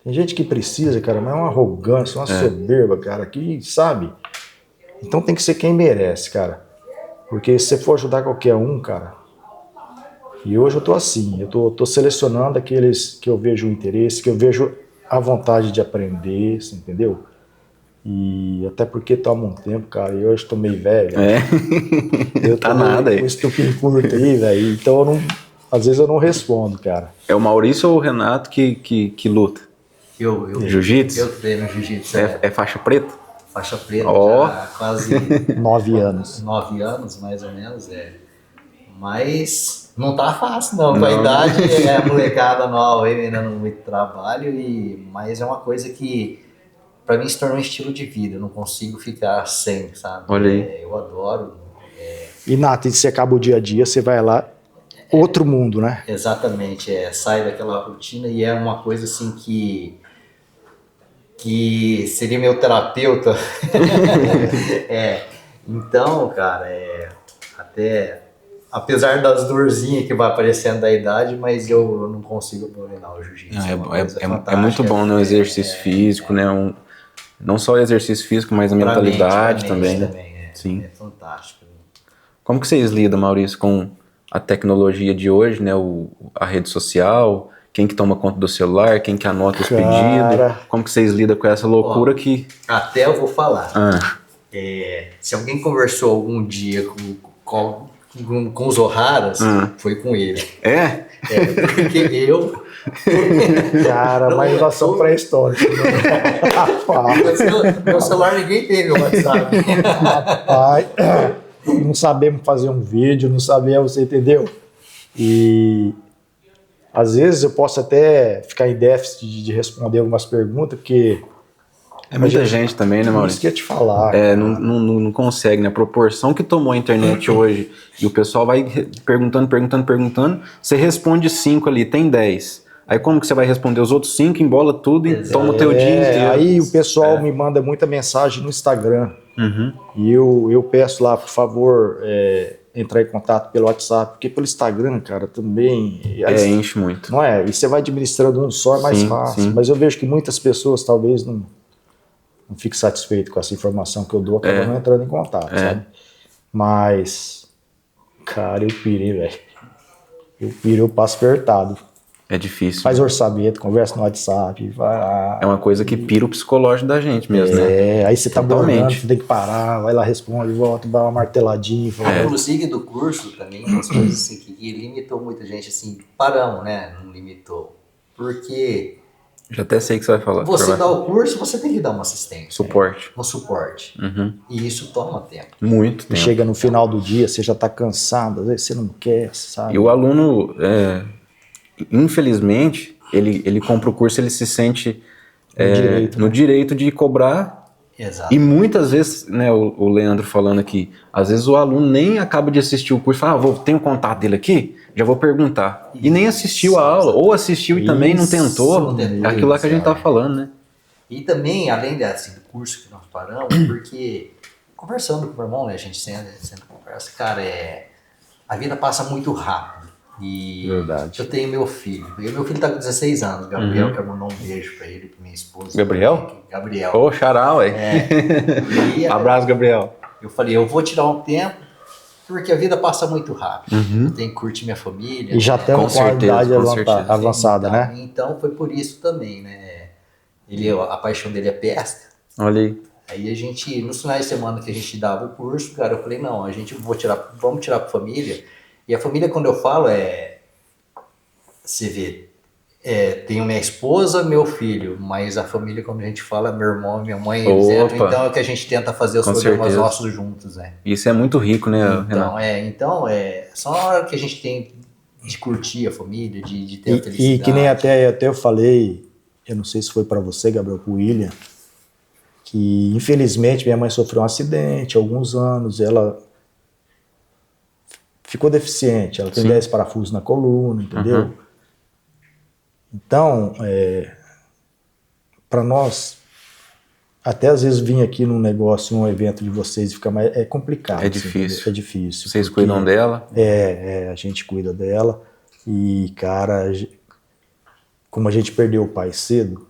Tem gente que precisa, cara, mas é uma arrogância, uma soberba, cara, que sabe? Então tem que ser quem merece, cara. Porque se você for ajudar qualquer um, cara... E hoje eu tô assim, eu tô selecionando aqueles que eu vejo o interesse, que eu vejo a vontade de aprender, você entendeu? E até porque toma um tempo, cara, e hoje tô meio velho. Eu tá nada aí. Com estupim curto aí, velho, então às vezes eu não respondo, cara. É o Maurício ou o Renato que luta? Jiu-jitsu? Eu treino jiu-jitsu. É faixa preta? Faixa preta, já quase 9 anos. 9 anos, mais ou menos, Mas não tá fácil, não. Com a idade, a molecada nova aí, ainda não muito trabalho, mas é uma coisa que, pra mim, se tornou um estilo de vida. Eu não consigo ficar sem, sabe? Olha aí. Eu adoro. E, Nath, você acaba o dia a dia, você vai lá, outro mundo, né? Exatamente, sai daquela rotina e é uma coisa assim que seria meu terapeuta. Então, cara, até apesar das dorzinhas que vai aparecendo da idade, mas eu não consigo abominar o jiu-jitsu. É muito bom, né? O exercício físico, né? Não só o exercício físico, mas a mentalidade também, né? Sim. É fantástico. Como que vocês lidam, Maurício, com a tecnologia de hoje, né? A rede social, quem que toma conta do celular, quem que anota os pedidos? Como que vocês lidam com essa loucura que... Até eu vou falar. Se alguém conversou algum dia com os O'Haras, foi com ele. Porque eu... Cara, mas nós somos pré-históricos. Meu celular ninguém tem meu WhatsApp. Rapaz, não sabemos fazer um vídeo, não sabemos, você entendeu? E às vezes eu posso até ficar em déficit de responder algumas perguntas, porque... É muita gente também, né, Maurício? Isso que eu ia te falar. Não consegue, né? A proporção que tomou a internet hoje, e o pessoal vai perguntando, você responde 5 ali, tem 10. Aí como que você vai responder os outros 5, embola tudo e toma o teu dia inteiro. Aí o pessoal me manda muita mensagem no Instagram. E eu peço lá, por favor, entrar em contato pelo WhatsApp, porque pelo Instagram, cara, também... enche muito. Não é? E você vai administrando um só, é mais fácil. Sim. Mas eu vejo que muitas pessoas talvez não fiquem satisfeitas com essa informação que eu dou, acabam não entrando em contato, sabe? Mas, cara, eu pirei, velho. Eu passo apertado. É difícil. Faz orçamento, conversa no WhatsApp, vai lá. É uma coisa que pira o psicológico da gente mesmo, né? Aí você tá borrando, você tem que parar, vai lá, responde, volta, dá uma marteladinha. Inclusive do curso também, umas coisas assim que limitou muita gente, assim, paramos, né? Não limitou. Porque... Já até sei o que você vai falar. Você dá o curso, você tem que dar uma assistência. Suporte. Um suporte. E isso toma tempo. Muito tempo. Chega no final do dia, você já tá cansado, às vezes você não quer, sabe? E o aluno... infelizmente, ele compra o curso, ele se sente no direito de cobrar. Exato. E muitas vezes, né, o Leandro falando aqui, às vezes o aluno nem acaba de assistir o curso, fala, tenho o contato dele aqui, já vou perguntar. E nem assistiu a aula, ou assistiu e também não tentou, aquilo lá que a gente tá falando, né? E também, além do curso que nós paramos, porque conversando com o meu irmão, né, a gente sempre conversa, cara, a vida passa muito rápido. E verdade. Eu tenho meu filho. E meu filho tá com 16 anos. Gabriel, quero mandar um beijo pra ele, pra minha esposa. Gabriel? Gabriel. Ô, xará, ué. Abraço, Gabriel. Eu falei, eu vou tirar um tempo, porque a vida passa muito rápido. Eu tenho que curtir minha família. E já temos com a idade avançada, né? Então foi por isso também, né? A paixão dele é pesca. Olha aí. Aí a gente, nos finais de semana que a gente dava o curso, cara, eu falei, não, vamos tirar pra família. E a família, quando eu falo, você vê, tenho minha esposa, meu filho, mas a família, quando a gente fala, meu irmão, minha mãe, etc. Então é o que a gente tenta fazer os programas nossos juntos, né? Isso é muito rico, né, Renato? Então, só a hora que a gente tem de curtir a família, de ter a felicidade. E que nem até eu falei, eu não sei se foi para você, Gabriel, pro William, que infelizmente minha mãe sofreu um acidente há alguns anos, ela ficou deficiente, ela tem 10 parafusos na coluna, entendeu? Então, para nós, até às vezes vir aqui num negócio, num evento de vocês, fica mais, é complicado. É difícil. Assim, é difícil. Vocês cuidam dela? A gente cuida dela. E, cara, como a gente perdeu o pai cedo,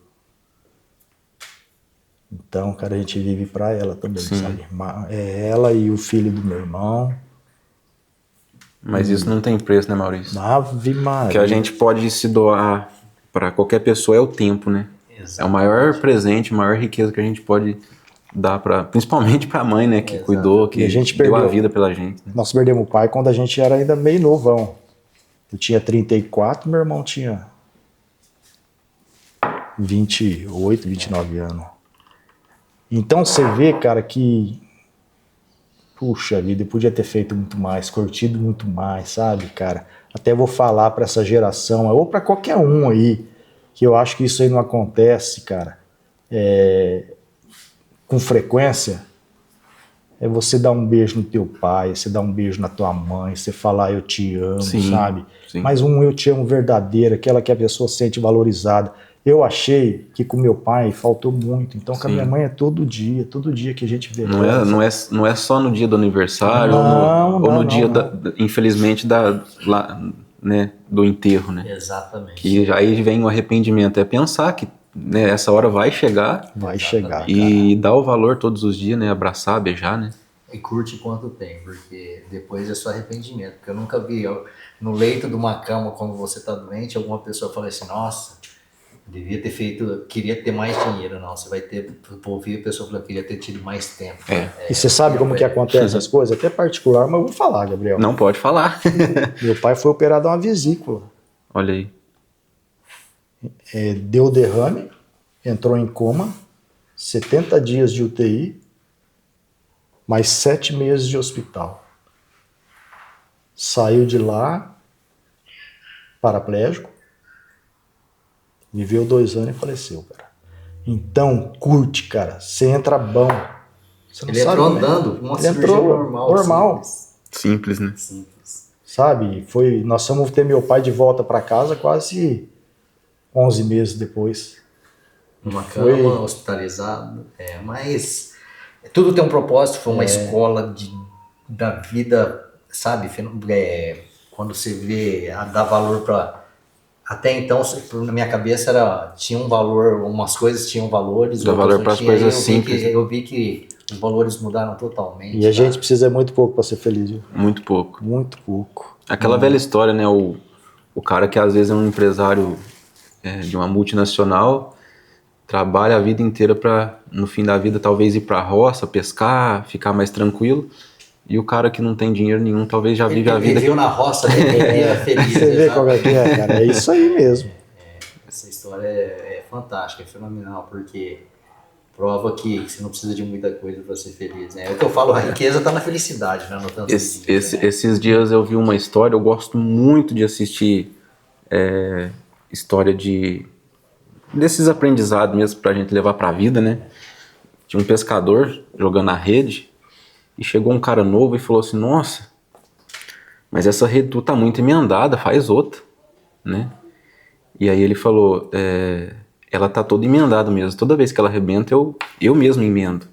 então, cara, a gente vive para ela também, sabe? Ela e o filho do meu irmão. Mas isso não tem preço, né, Maurício? Ave Maria. O que a gente pode se doar para qualquer pessoa é o tempo, né? Exatamente. É o maior presente, a maior riqueza que a gente pode dar principalmente para a mãe, né? Que cuidou, que deu a vida pela gente. Né? Nós perdemos o pai quando a gente era ainda meio novão. Eu tinha 34, meu irmão tinha 28, 29 anos. Então você vê, cara, que puxa vida, eu podia ter feito muito mais, curtido muito mais, sabe, cara? Até vou falar pra essa geração, ou pra qualquer um aí, que eu acho que isso aí não acontece, cara, com frequência, é você dar um beijo no teu pai, você dar um beijo na tua mãe, você falar eu te amo, Sim, sabe? sim. Mas um eu te amo verdadeiro, aquela que a pessoa sente valorizada. Eu achei que com meu pai faltou muito, então com a minha mãe é todo dia que a gente vê. Não é só no dia do aniversário Não, ou no não, dia, não. infelizmente, né, do enterro, né? Exatamente. Que aí vem o arrependimento. É pensar que, né, essa hora vai chegar Vai chegar, e dar o valor todos os dias, né? Abraçar, beijar, né? E curte quanto tem, porque depois é só arrependimento. Porque eu nunca vi no leito de uma cama, quando você tá doente, alguma pessoa fala assim, nossa, devia ter feito, queria ter mais dinheiro. Não, você vai ter, ouvir a pessoa falando, queria ter tido mais tempo. E você sabe como que acontece as coisas? Até particular, mas eu vou falar, Gabriel. Não pode falar. Meu pai foi operado uma vesícula. Olha aí. Deu derrame, entrou em coma, 70 dias de UTI, mais 7 meses de hospital. Saiu de lá, paraplégico, viveu 2 anos e faleceu, cara. Então, curte, cara. Você entra bom. Você não Ele sabe, entrou né? andando, uma Ele cirurgia entrou normal. Simples, né? Simples. Sabe? Nós fomos ter meu pai de volta para casa quase 11 meses depois. Numa cama, hospitalizado. Mas tudo tem um propósito, foi uma escola da vida, sabe? Quando você vê, dá valor para... Até então, na minha cabeça, tinha um valor, umas coisas tinham valores, dá valor para as coisas simples. Eu vi que os valores mudaram totalmente. E a gente precisa muito pouco para ser feliz, viu? Muito pouco. Muito pouco. Aquela velha história, né? O cara que às vezes é um empresário de uma multinacional, trabalha a vida inteira para, no fim da vida, talvez ir para a roça, pescar, ficar mais tranquilo. E o cara que não tem dinheiro nenhum, talvez já vive a vida... Ele viveu na roça, ele feliz. Você vê qual é que é, cara? É isso aí mesmo. Essa história é fantástica, é fenomenal, porque prova que você não precisa de muita coisa para ser feliz, né? É o que eu falo, a riqueza está na felicidade, né? No tanto de dinheiro, né? Esses dias eu vi uma história, eu gosto muito de assistir história desses aprendizados mesmo pra gente levar pra vida, né? Tinha um pescador jogando a rede e chegou um cara novo e falou assim, nossa, mas essa rede tu tá muito emendada, faz outra, né? E aí ele falou, ela tá toda emendada mesmo, toda vez que ela arrebenta eu mesmo emendo,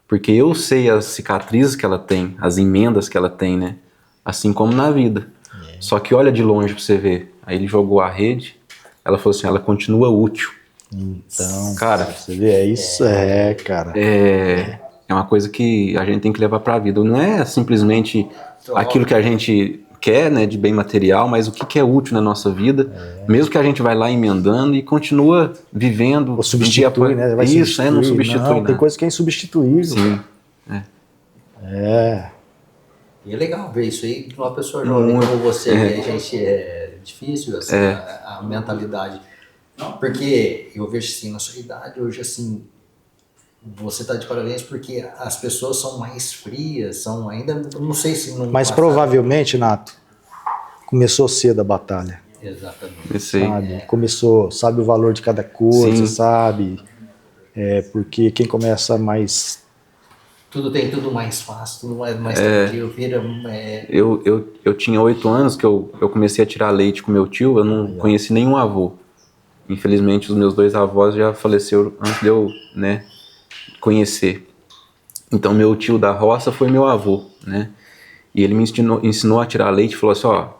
porque eu sei as cicatrizes que ela tem, as emendas que ela tem, né? Assim como na vida. Só que olha de longe pra você ver. Aí ele jogou a rede, ela falou assim, ela continua útil. Então, cara, você vê, é isso, cara. É uma coisa que a gente tem que levar pra vida. Não é simplesmente aquilo que a gente quer, né, de bem material, mas o que é útil na nossa vida, mesmo que a gente vai lá emendando e continua vivendo. Ou substitui, né? Vai isso, não substitui não, nada. tem coisa que é insubstituível. Sim. E é legal ver isso aí, uma pessoa jovem como você, a gente é difícil assim, a mentalidade. Porque eu vejo assim, na sua idade, hoje assim, você tá de parabéns porque as pessoas são mais frias, são ainda, não sei se... Mas provavelmente, Nato, começou cedo a batalha. Exatamente. Sabe? Começou, sabe o valor de cada coisa, Sim. sabe? Porque quem começa mais... Tudo mais fácil, tudo mais tranquilo, vira... Eu tinha 8 anos que eu comecei a tirar leite com meu tio, eu não conheci nenhum avô. Infelizmente, os meus 2 avós já faleceram antes de eu, né, conhecer. Então, meu tio da roça foi meu avô, né? E ele me ensinou a tirar leite e falou assim, ó,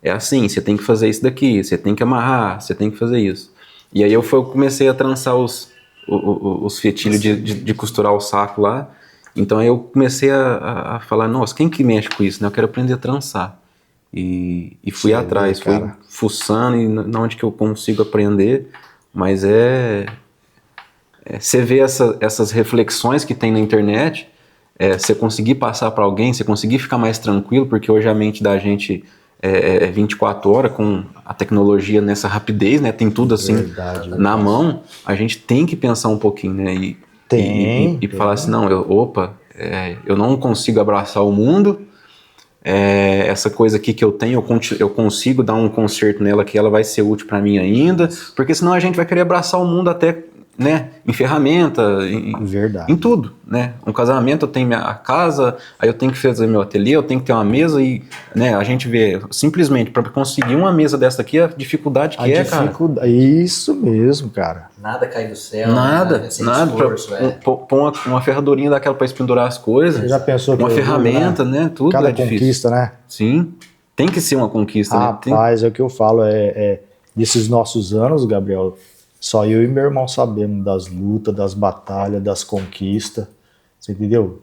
é assim, você tem que fazer isso daqui, você tem que amarrar, você tem que fazer isso. E aí eu comecei a trançar os fetilhos de costurar o saco lá. Então aí eu comecei a falar, nossa, quem que mexe com isso, né? Eu quero aprender a trançar. E fui atrás, fui fuçando e na onde que eu consigo aprender, mas você vê essas reflexões que tem na internet, você conseguir passar para alguém, você conseguir ficar mais tranquilo, porque hoje a mente da gente é 24 horas com a tecnologia nessa rapidez, né? Tem tudo assim mão, a gente tem que pensar um pouinho, né? E falar assim, não, eu não consigo abraçar o mundo, essa coisa aqui que eu tenho, eu consigo dar um conserto nela que ela vai ser útil para mim ainda, porque senão a gente vai querer abraçar o mundo até, né, em ferramenta, Verdade. em tudo, né? Um casamento eu tenho minha casa, aí eu tenho que fazer meu ateliê, eu tenho que ter uma mesa e, né, a gente vê simplesmente para conseguir uma mesa dessa aqui a dificuldade que cara. Isso mesmo, cara. Nada cai do céu. Nada. Esforço, Pôr uma ferradurinha daquela para pendurar as coisas. Você já pensou que uma ferramenta, né? Tudo cada é difícil. conquista, né? Sim. Tem que ser uma conquista, Rapaz, é o que eu falo, desses nossos anos, Gabriel, só eu e meu irmão sabemos das lutas, das batalhas, das conquistas, você entendeu?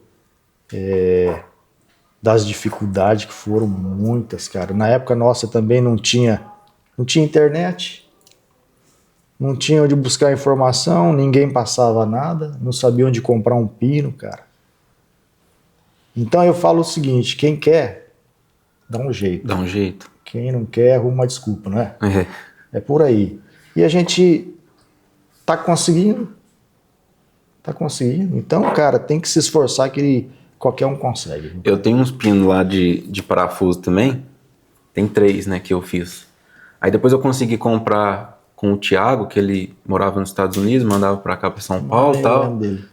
Das dificuldades que foram muitas, cara. Na época nossa também não tinha internet, não tinha onde buscar informação, ninguém passava nada, não sabia onde comprar um pino, cara. Então eu falo o seguinte, quem quer, dá um jeito. Dá um jeito. Quem não quer, arruma uma desculpa, não é? É por aí. E a gente tá conseguindo. Então, cara, tem que se esforçar que qualquer um consegue. Eu tenho uns pinos lá de parafuso também. Tem 3, né, que eu fiz. Aí depois eu consegui comprar com o Thiago, que ele morava nos Estados Unidos, mandava pra cá, pra São Paulo e tal. Dele.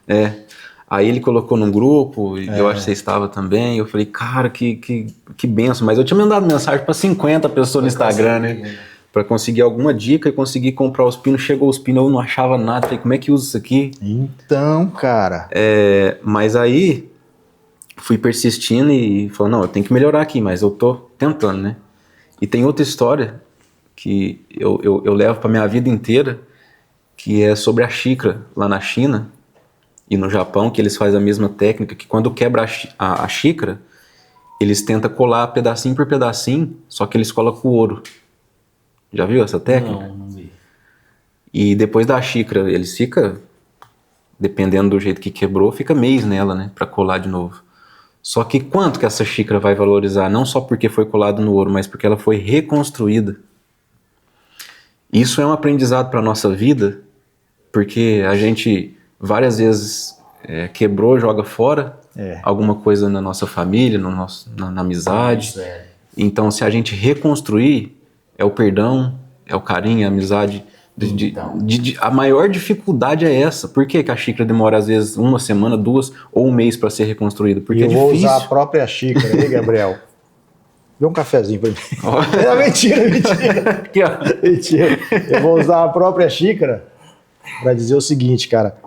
Aí ele colocou num grupo, e eu acho que você estava também. Eu falei, cara, que benção. Mas eu tinha mandado mensagem pra 50 pessoas no Instagram, né? Pra conseguir alguma dica e conseguir comprar os pinos. Chegou os pinos, eu não achava nada. Falei, como é que usa isso aqui? Então, cara. Mas aí, fui persistindo e falei, não, eu tenho que melhorar aqui, mas eu tô tentando, né? E tem outra história que eu levo pra minha vida inteira, que é sobre a xícara lá na China e no Japão, que eles fazem a mesma técnica, que quando quebra a xícara, eles tentam colar pedacinho por pedacinho, só que eles colocam o ouro. Já viu essa técnica? Não vi. E depois da xícara, eles ficam, dependendo do jeito que quebrou, fica mês nela, né, pra colar de novo. Só que quanto que essa xícara vai valorizar? Não só porque foi colado no ouro, mas porque ela foi reconstruída. Isso é um aprendizado para nossa vida, porque a gente várias vezes quebrou, joga fora alguma coisa na nossa família, na amizade. Então, se a gente reconstruir, é o perdão, é o carinho, a amizade. A maior dificuldade é essa. Por que a xícara demora às vezes 1 semana, 2 ou 1 mês para ser reconstruída? Porque eu vou usar a própria xícara aí, Gabriel. Dê um cafezinho pra mim. Mentira. Aqui, ó. Mentira. Eu vou usar a própria xícara para dizer o seguinte, cara.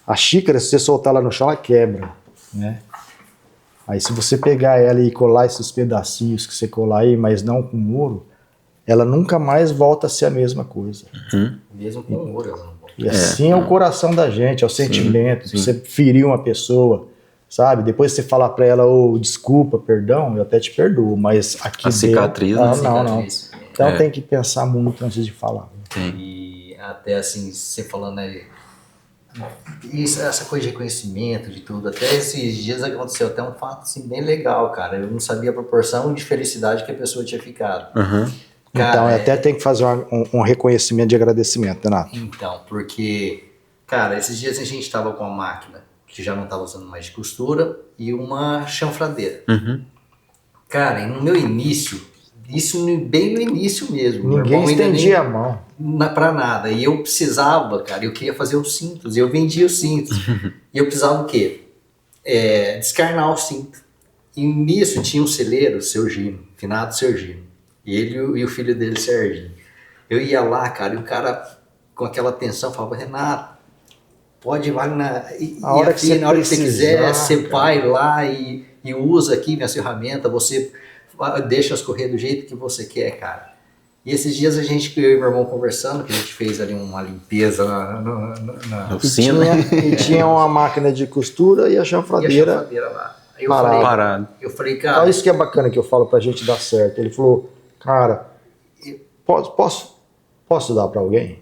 A xícara, se você soltar ela no chão, ela quebra, né? Aí se você pegar ela e colar esses pedacinhos que você colar aí, mas não com ouro, ela nunca mais volta a ser a mesma coisa. Mesmo com ouro, ela não volta. E assim é o coração da gente, é o sentimento. Sim. Você ferir uma pessoa, sabe? Depois você falar pra ela, desculpa, perdão, eu até te perdoo, mas aqui a cicatriz, dentro... né? Não. Então tem que pensar muito antes de falar. E até assim, você falando aí, essa coisa de reconhecimento, de tudo, até esses dias aconteceu até um fato assim, bem legal, cara. Eu não sabia a proporção de felicidade que a pessoa tinha ficado. Cara, então até tem que fazer um reconhecimento de agradecimento, Renato. Então, porque, cara, esses dias a gente tava com uma máquina que já não tava usando mais de costura e uma chanfradeira. Cara, e no meu início, isso bem no início mesmo. Ninguém estendia a mão. Pra nada. E eu precisava, cara, eu queria fazer os cintos. E eu vendia os cintos. E eu precisava o quê? Descarnar o cinto. E nisso tinha um celeiro, seu Gino, finado seu Gino. E ele e o filho dele, Serginho. Eu ia lá, cara, e o cara com aquela atenção falava, Renato, pode ir lá na hora que você quiser, você vai lá e usa aqui minha ferramenta, você deixa escorrer do jeito que você quer, cara. E esses dias eu e meu irmão conversando, que a gente fez ali uma limpeza na oficina. E tinha uma máquina de costura e a chanfradeira lá. Aí parado. Eu falei, cara... Olha isso que é bacana que eu falo pra gente dar certo. Ele falou, cara, posso dar pra alguém?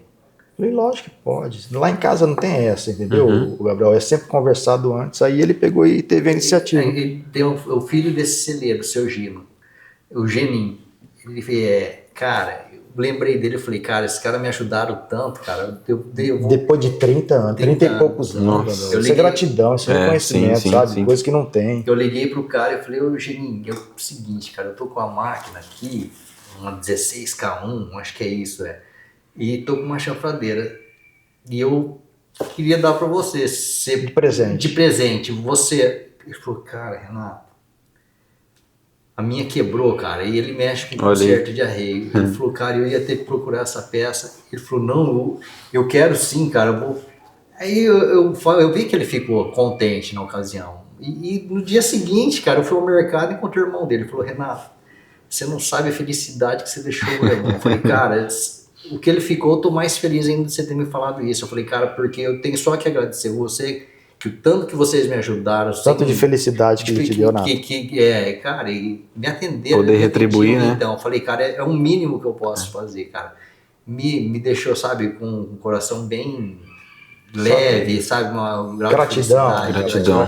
Eu falei, lógico que pode. Lá em casa não tem essa, entendeu, o Gabriel? É sempre conversado antes. Aí ele pegou e teve a iniciativa. Ele tem o filho desse celeiro, seu Gino, o Geninho. Ele cara, lembrei dele e falei, cara, esses caras me ajudaram tanto, cara. Depois de 30 anos, 30 e poucos anos. Nossa. Gabriel. Isso é gratidão, isso é reconhecimento, sim, sabe? sim. Coisa que não tem. Eu liguei pro cara e falei, ô Geninho, é o seguinte, cara, eu tô com a máquina aqui, uma 16K1, acho que é isso, e tô com uma chanfradeira. E eu queria dar pra você, De presente. De presente. Ele falou, cara, Renato, a minha quebrou, cara, e ele mexe com conserto de arreio. Ele falou, cara, eu ia ter que procurar essa peça. Ele falou, não, eu quero sim, cara, eu vou... Aí eu vi que ele ficou contente na ocasião. E no dia seguinte, cara, eu fui ao mercado e encontrei o irmão dele. Ele falou, Renato, você não sabe a felicidade que você deixou o meu irmão. Eu falei, cara, o que ele ficou, eu tô mais feliz ainda de você ter me falado isso. Eu falei, cara, porque eu tenho só que agradecer você, que o tanto que vocês me ajudaram. Tanto de felicidade que ele te deu, Nato. Cara, e me atenderam. Poder retribuir, né? Então, eu falei, cara, é o mínimo que eu posso fazer, cara. Me deixou, sabe, com um coração bem leve, sabe? Uma Gratidão.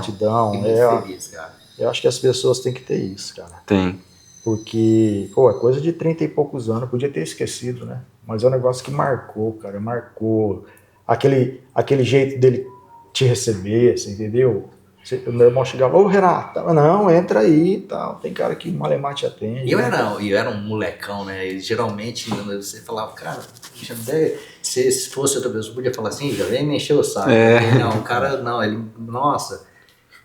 Fiquei muito feliz, cara. Eu acho que as pessoas têm que ter isso, cara. Tem. Porque, pô, é coisa de 30 e poucos anos, podia ter esquecido, né? Mas é um negócio que marcou, cara, marcou. Aquele jeito dele te receber, você entendeu? O meu irmão chegava, ô Renato, não, entra aí e tal. Tem cara que malemar te atende. E eu era um molecão, né? E geralmente você falava, cara, se fosse outra pessoa, podia falar assim, já vem me encher o saco. Não, o cara, não, ele, nossa,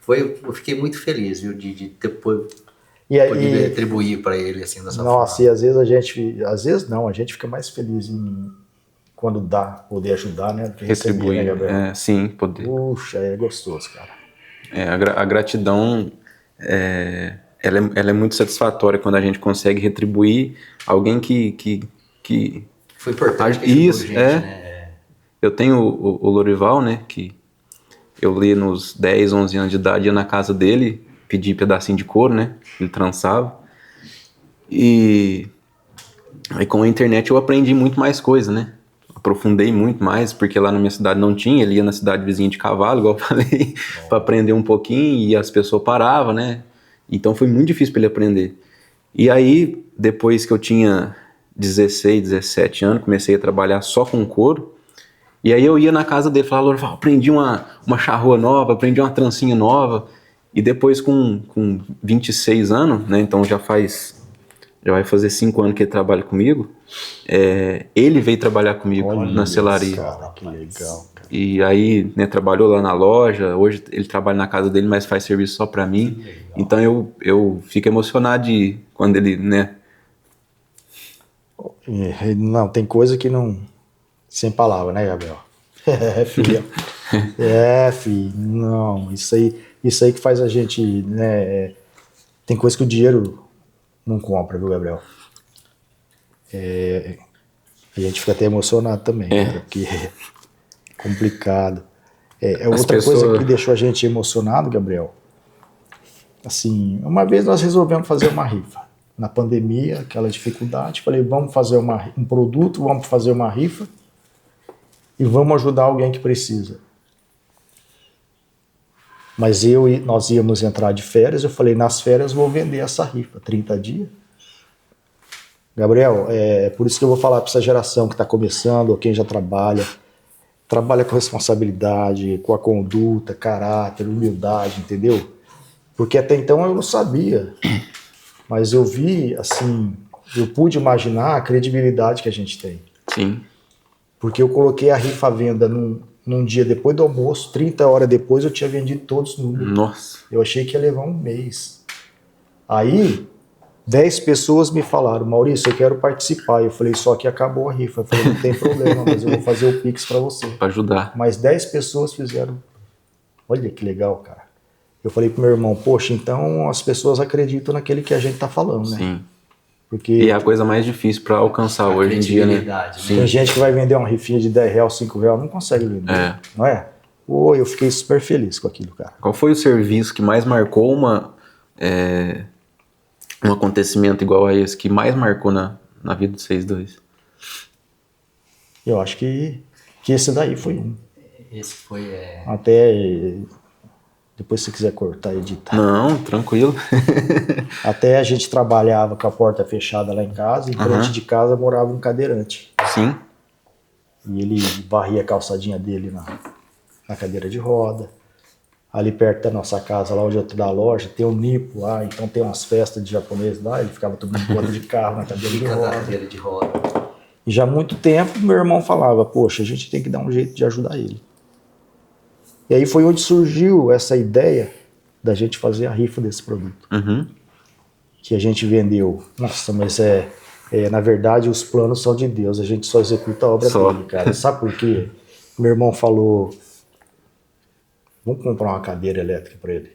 eu fiquei muito feliz, viu, de ter poder retribuir para ele assim dessa forma. Nossa, e às vezes a gente fica mais feliz quando poder ajudar, né? Do que Retribuir, receber, né, Gabriel? sim, poder. Puxa, é gostoso, cara. A gratidão, ela é muito satisfatória quando a gente consegue retribuir alguém que foi importante. Isso, gente, né? Eu tenho o Lorival, né, que eu li nos 10, 11 anos de idade, ia na casa dele, pedi pedacinho de couro, né, ele trançava, e aí com a internet eu aprendi muito mais coisa, né, aprofundei muito mais, porque lá na minha cidade não tinha, ele ia na cidade vizinha de cavalo, igual eu falei, para aprender um pouquinho, e as pessoas paravam, né, então foi muito difícil para ele aprender. E aí, depois que eu tinha 16, 17 anos, comecei a trabalhar só com couro, e aí eu ia na casa dele, falava, aprendi uma charrua nova, aprendi uma trancinha nova, e depois com 26 anos, né, então já vai fazer 5 anos que ele trabalha comigo, ele veio trabalhar comigo na selaria. Cara, que legal, cara. E aí, né, trabalhou lá na loja, hoje ele trabalha na casa dele, mas faz serviço só pra mim. Então eu fico emocionado quando ele, né... Não, tem coisa que não... Sem palavra, né, Gabriel? Filho. Filho. Não, isso aí que faz a gente, né... Tem coisa que o dinheiro não compra, viu, Gabriel? A gente fica até emocionado também, cara, porque é complicado. Outra coisa que deixou a gente emocionado, Gabriel, assim, uma vez nós resolvemos fazer uma rifa. Na pandemia, aquela dificuldade, falei, vamos fazer um produto, vamos fazer uma rifa e vamos ajudar alguém que precisa. Mas nós íamos entrar de férias, eu falei, nas férias vou vender essa rifa, 30 dias. Gabriel, por isso que eu vou falar para essa geração que está começando, ou quem já trabalha com responsabilidade, com a conduta, caráter, humildade, entendeu? Porque até então eu não sabia, mas eu vi, assim, eu pude imaginar a credibilidade que a gente tem. Sim. Porque eu coloquei a rifa à venda num dia depois do almoço, 30 horas depois eu tinha vendido todos os números. Nossa. Eu achei que ia levar um mês. Aí, 10 pessoas me falaram, Maurício, eu quero participar. Eu falei, só que acabou a rifa. Eu falei, não tem problema, mas eu vou fazer o Pix para você. Para ajudar. Mas 10 pessoas fizeram. Olha que legal, cara. Eu falei pro meu irmão, poxa, então as pessoas acreditam naquele que a gente tá falando, né? Sim. Porque e é a coisa mais difícil para alcançar hoje em dia, né? Tem gente que vai vender uma rifinha de 10 reais, 5 reais, não consegue vender, não é? Eu fiquei super feliz com aquilo, cara. Qual foi o serviço que mais marcou um acontecimento igual a esse, que mais marcou na vida de vocês dois? Eu acho que esse daí foi um. Esse foi... Até Depois se você quiser cortar e editar. Não, tranquilo. Até a gente trabalhava com a porta fechada lá em casa, em frente de casa morava um cadeirante. Sim. E ele varria a calçadinha dele na cadeira de roda. Ali perto da nossa casa, lá onde eu tô da loja, tem um nipo lá, então tem umas festas de japonês lá, ele ficava tomando conta de carro na cadeira de Fica na roda. cadeira de roda. E já há muito tempo meu irmão falava, poxa, a gente tem que dar um jeito de ajudar ele. E aí foi onde surgiu essa ideia da gente fazer a rifa desse produto. Uhum. Que a gente vendeu. Nossa, mas na verdade os planos são de Deus, a gente só executa a obra dele, cara. Sabe por quê? Meu irmão falou, vamos comprar uma cadeira elétrica para ele.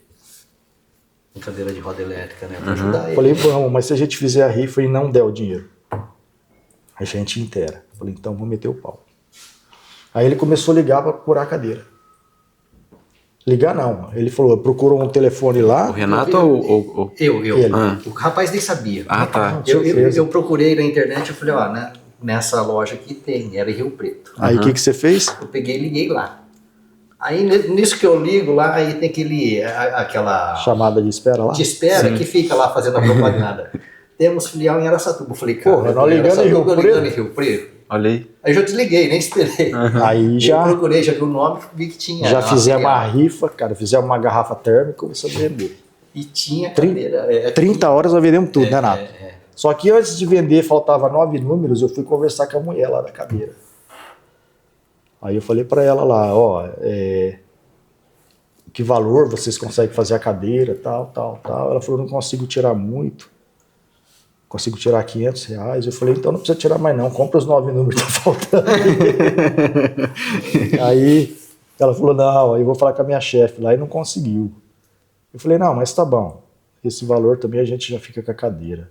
Uma cadeira de roda elétrica, né? Pra ajudar ele. Falei, vamos, mas se a gente fizer a rifa e não der o dinheiro, a gente inteira. Falei, então vamos meter o pau. Aí ele começou a ligar para procurar a cadeira. Ligar não, ele falou, procurou um telefone lá. O Renato ou... Eu. Ele. O rapaz nem sabia. Ah, tá. Eu procurei na internet, eu falei, ó, né, nessa loja aqui tem, era em Rio Preto. Aí o que você fez? Eu peguei e liguei lá. Aí nisso que eu ligo lá, aí tem aquela Chamada de espera lá? de espera que fica lá fazendo a propaganda. Temos filial em Araçatuba. Eu falei, cara, Porra, nós ligando em Rio eu Preto? ligando em Rio Preto. Olha aí. Aí eu já desliguei, nem esperei. Aí Eu já, procurei, já vi o nome, vi que tinha. já uma fizemos filial. a rifa, cara, fizemos uma garrafa térmica e começamos a vender. E tinha cadeira. 30 horas nós vendemos tudo, né, Nato? é. Só que antes de vender, faltava 9 números, eu fui conversar com a mulher lá da cadeira. Aí eu falei pra ela lá, ó, que valor vocês conseguem fazer a cadeira, tal. Ela falou, não consigo tirar muito, consigo tirar R$500. Eu falei, então não precisa tirar mais não, compra os 9 números que tá faltando. Aí ela falou, não, aí eu vou falar com a minha chefe lá, e não conseguiu. Eu falei, não, mas tá bom, esse valor também a gente já fica com a cadeira.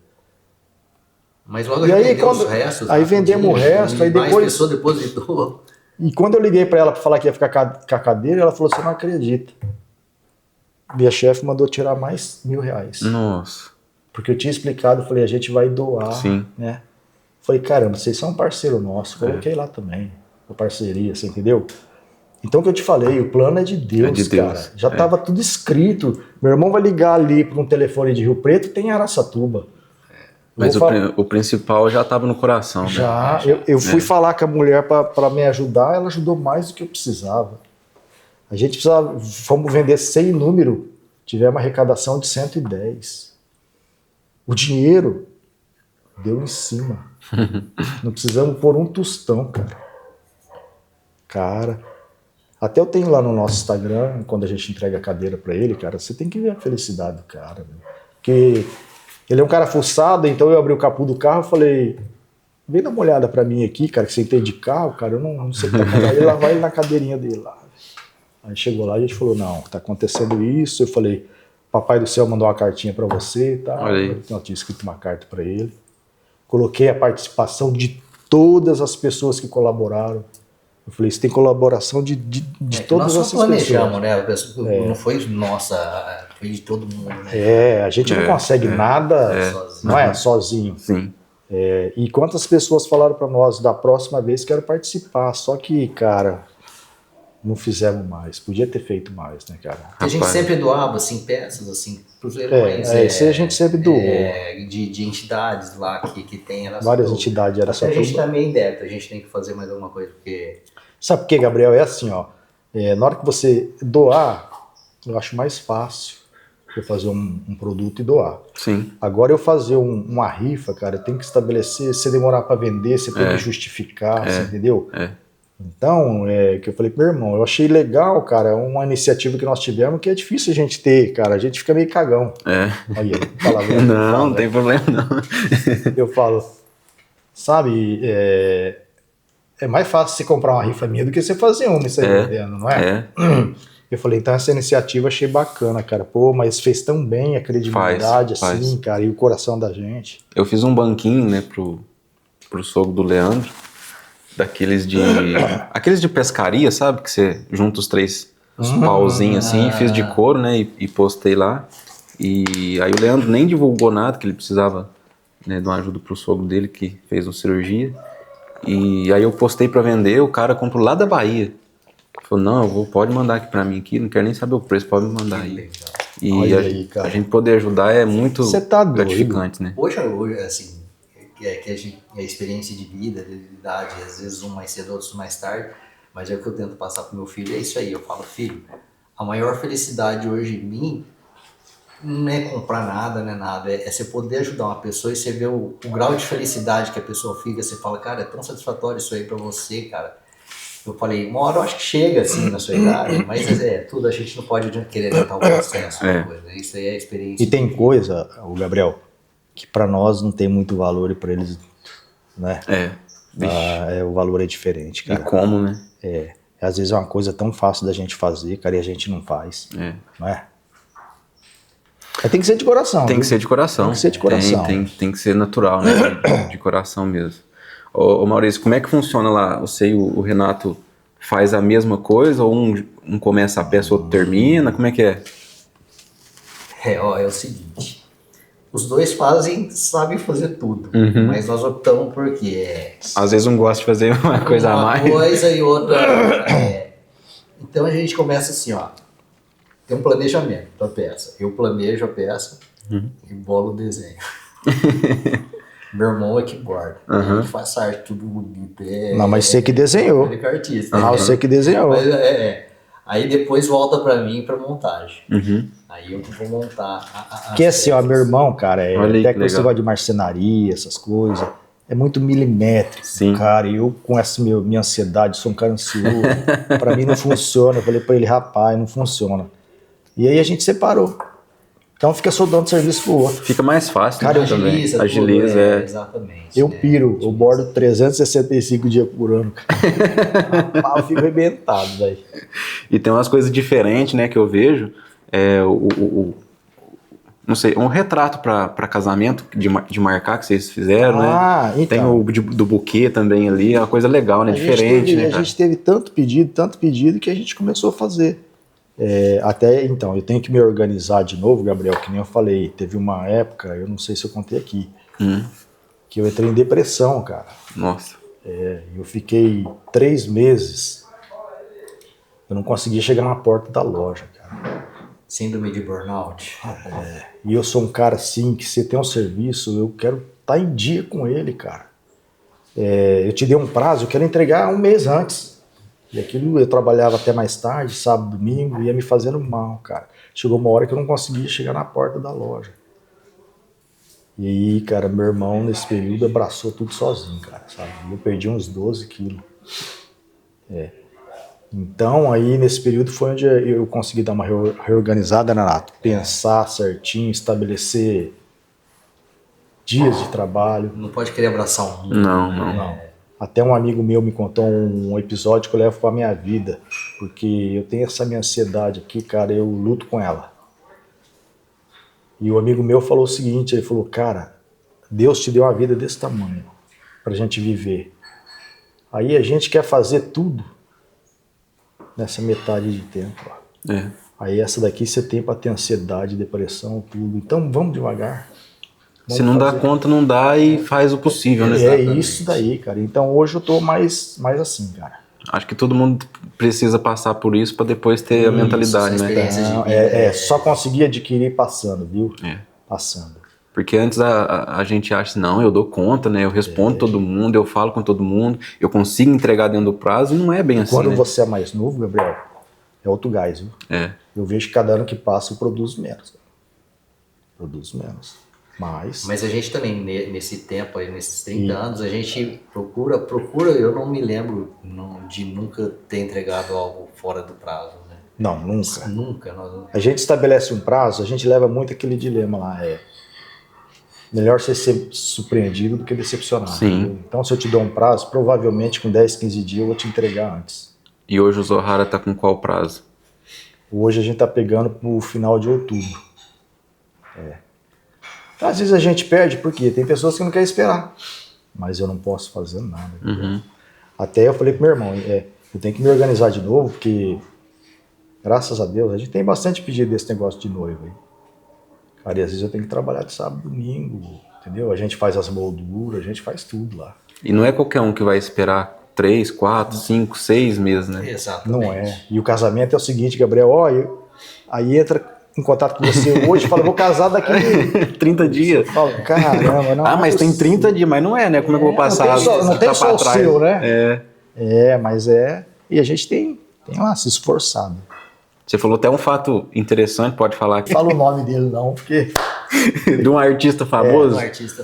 Mas logo E a gente aí, vendeu quando- os restos. aí lá, vendemos o resto, aí mais depois- pessoa depositou. E quando eu liguei pra ela pra falar que ia ficar com a cadeira, ela falou, você não acredita. Minha chefe mandou tirar mais R$1.000. Nossa. Porque eu tinha explicado, eu falei, a gente vai doar, Sim. né? Falei, caramba, vocês são um parceiro nosso, coloquei lá também, a parceria, você entendeu? Então o que eu te falei, o plano é de Deus, É de Deus, cara. Já tava tudo escrito. Meu irmão vai ligar ali para um telefone de Rio Preto, tem Araçatuba. Mas Eu vou falar- o principal já estava no coração, né? Já, eu fui falar com a mulher para me ajudar, ela ajudou mais do que eu precisava. A gente precisava, fomos vender 100 número, tivemos uma arrecadação de 110. O dinheiro deu em cima. Não precisamos pôr um tostão, cara. Cara, até eu tenho lá no nosso Instagram, quando a gente entrega a cadeira para ele, cara, você tem que ver a felicidade do cara, meu. Porque ele é um cara fuçado, então eu abri o capô do carro e falei, vem dar uma olhada pra mim aqui, cara, que você entende de carro, cara, eu não sei o que tá acontecendo. Aí lá vai ele na cadeirinha dele lá. Aí chegou lá e a gente falou, não, tá acontecendo isso. Eu falei, Papai do Céu mandou uma cartinha pra você e tal. Olha aí. Eu tinha escrito uma carta pra ele. Coloquei a participação de todas as pessoas que colaboraram. Eu falei, isso tem colaboração de todas Nós essas só planejamos, pessoas. né? Não foi nossa, foi de todo mundo, né? A gente não consegue nada, Sozinho. não é, sozinho. Sim. E quantas pessoas falaram para nós da próxima vez quero participar, só que, cara, não fizemos mais. Podia ter feito mais, né, cara? A gente Rapaz. sempre doava, assim, peças, assim, pros leilões. Isso aí a gente sempre doou. De entidades lá que tem. Várias entidades era só A gente tudo. também deve, a gente tem que fazer mais alguma coisa, porque... Sabe por quê, Gabriel? É assim, ó. Na hora que você doar, eu acho mais fácil eu fazer um produto e doar. Sim. Agora eu fazer uma rifa, cara, tem que estabelecer, se demorar para vender, você tem que justificar, você entendeu? Então, que eu falei pro meu irmão, eu achei legal, cara, uma iniciativa que nós tivemos que é difícil a gente ter, cara, a gente fica meio cagão. É. Olha aí, palavrão que eu Não, falo, não tem problema não. Eu falo, sabe, é mais fácil você comprar uma rifa minha do que você fazer uma e sair vendendo, não é? Eu falei, então essa iniciativa achei bacana, cara. Pô, mas fez tão bem a credibilidade, Faz. assim, cara, e o coração da gente. Eu fiz um banquinho, né, pro sogro do Leandro, aqueles de pescaria, sabe? Que você junta os três pauzinhos assim, fiz de couro, né, e postei lá. E aí o Leandro nem divulgou nada, que ele precisava, né, de uma ajuda pro sogro dele, que fez uma cirurgia. E aí eu postei pra vender, o cara comprou lá da Bahia. Falou, não, pode mandar aqui pra mim aqui, não quero nem saber o preço, pode me mandar aí. E Olha aí, cara. a gente poder ajudar é muito Você tá doido. gratificante, né? Hoje, assim, que a gente, a experiência de vida, de idade, às vezes um mais cedo, outros mais tarde, mas é o que eu tento passar pro meu filho, é isso aí, eu falo, filho, a maior felicidade hoje em mim não é comprar nada, não é nada, é você poder ajudar uma pessoa e você ver o grau de felicidade que a pessoa fica, você fala, cara, é tão satisfatório isso aí pra você, cara. Eu falei, uma hora eu acho que chega assim na sua idade, mas tudo, a gente não pode querer adiantar o processo, coisa. Isso aí é a experiência. E tem coisa, o Gabriel, que pra nós não tem muito valor e pra eles, né? O valor é diferente, cara. E como, né? Às vezes é uma coisa tão fácil da gente fazer, cara, e a gente não faz. Não é? Mas tem que ser de coração. Tem que ser de coração. Tem que ser de coração. Tem que ser natural, né? De coração mesmo. Ô Maurício, como é que funciona lá? Você e o Renato faz a mesma coisa? Ou um começa a peça, o outro termina? Como é que é? É o seguinte. Os dois sabem fazer tudo. Mas nós optamos porque às vezes um gosta de fazer uma coisa a mais. Uma coisa e outra. Então a gente começa assim, ó. Tem um planejamento da peça. Eu planejo a peça e bolo o desenho. Meu irmão é que borda. Ele faz arte tudo bonito. Não, mas você que desenhou. Ele é artista. Você que desenhou. Mas aí depois volta pra mim pra montagem. Aí eu vou montar Porque assim, ó, meu irmão, cara, até que esse legal. negócio de marcenaria, essas coisas, é muito milimétrico. Sim. Cara, eu com essa minha ansiedade, sou um cara ansioso, pra mim não funciona. Eu falei pra ele, rapaz, não funciona. E aí a gente separou. Então fica só dando serviço pro outro. Fica mais fácil, Cara, né? agiliza, Também. Agiliza, exatamente. Eu piro, eu bordo 365 dias por ano, cara. Eu fico arrebentado, velho. E tem umas coisas diferentes, né, que eu vejo. Não sei, um retrato para casamento de marcar que vocês fizeram, né? Então. Tem o do buquê também ali, é uma coisa legal, né? Diferente, né? A gente teve tanto pedido que a gente começou a fazer. Até então, eu tenho que me organizar de novo, Gabriel, que nem eu falei. Teve uma época, eu não sei se eu contei aqui, que eu entrei em depressão, cara. Nossa. Eu fiquei 3 meses, eu não conseguia chegar na porta da loja, cara. Síndrome de burnout. E eu sou um cara assim, que se tem um serviço, eu quero estar em dia com ele, cara. Eu te dei um prazo, eu quero entregar 1 mês antes. E aquilo eu trabalhava até mais tarde, sábado, domingo, ia me fazendo mal, cara. Chegou uma hora que eu não conseguia chegar na porta da loja. E aí, cara, meu irmão, nesse período, abraçou tudo sozinho, cara, sabe? Eu perdi uns 12 quilos. Então, aí, nesse período, foi onde eu consegui dar uma reorganizada, né, Renato? Pensar certinho, estabelecer dias de trabalho. Não pode querer abraçar o mundo. Não. Até um amigo meu me contou um episódio que eu levo pra minha vida, porque eu tenho essa minha ansiedade aqui, cara, eu luto com ela. E o amigo meu falou o seguinte, ele falou, cara, Deus te deu uma vida desse tamanho pra gente viver. Aí a gente quer fazer tudo nessa metade de tempo. Ó. Aí essa daqui você tem pra ter ansiedade, depressão, tudo. Então vamos devagar. Se não dá conta, não dá e faz o possível, né? Isso daí, cara. Então hoje eu tô mais assim, cara. Acho que todo mundo precisa passar por isso para depois ter a mentalidade, né? Não, só conseguir adquirir passando, viu? Passando. Porque antes a gente acha, não, eu dou conta, né? Eu respondo todo mundo, eu falo com todo mundo, eu consigo entregar dentro do prazo, e não é bem assim, Quando né? você é mais novo, Gabriel, é outro gás, viu? Eu vejo que cada ano que passa eu produzo menos. Cara. Produzo menos. Mas a gente também, nesse tempo aí, nesses 30 anos, a gente procura, eu não me lembro de nunca ter entregado algo fora do prazo, né? Não, nunca. Nunca. A gente estabelece um prazo, a gente leva muito aquele dilema lá, melhor você ser surpreendido do que decepcionado. Sim. Então se eu te dou um prazo, provavelmente com 10, 15 dias eu vou te entregar antes. E hoje o Zohara tá com qual prazo? Hoje a gente tá pegando pro final de outubro. Às vezes a gente perde, porque tem pessoas que não querem esperar. Mas eu não posso fazer nada. Até eu falei pro meu irmão, eu tenho que me organizar de novo, porque, graças a Deus, a gente tem bastante pedido desse negócio de noiva. Cara, e às vezes eu tenho que trabalhar de sábado, domingo, entendeu? A gente faz as molduras, a gente faz tudo lá. E não é qualquer um que vai esperar 3, 4, 5, 6 meses, né? Exatamente. Não é. E o casamento é o seguinte, Gabriel, aí entra em contato com você hoje e fala, vou casar daqui 30 dias. Eu falo, caramba, não. Mas tem 30 dias, mas não é, né? Como é que eu vou passar? Não tem só o seu, né? É. Mas é. E a gente tem lá se esforçado. Você falou até um fato interessante, pode falar aqui. Fala o nome dele não, porque... De um artista famoso?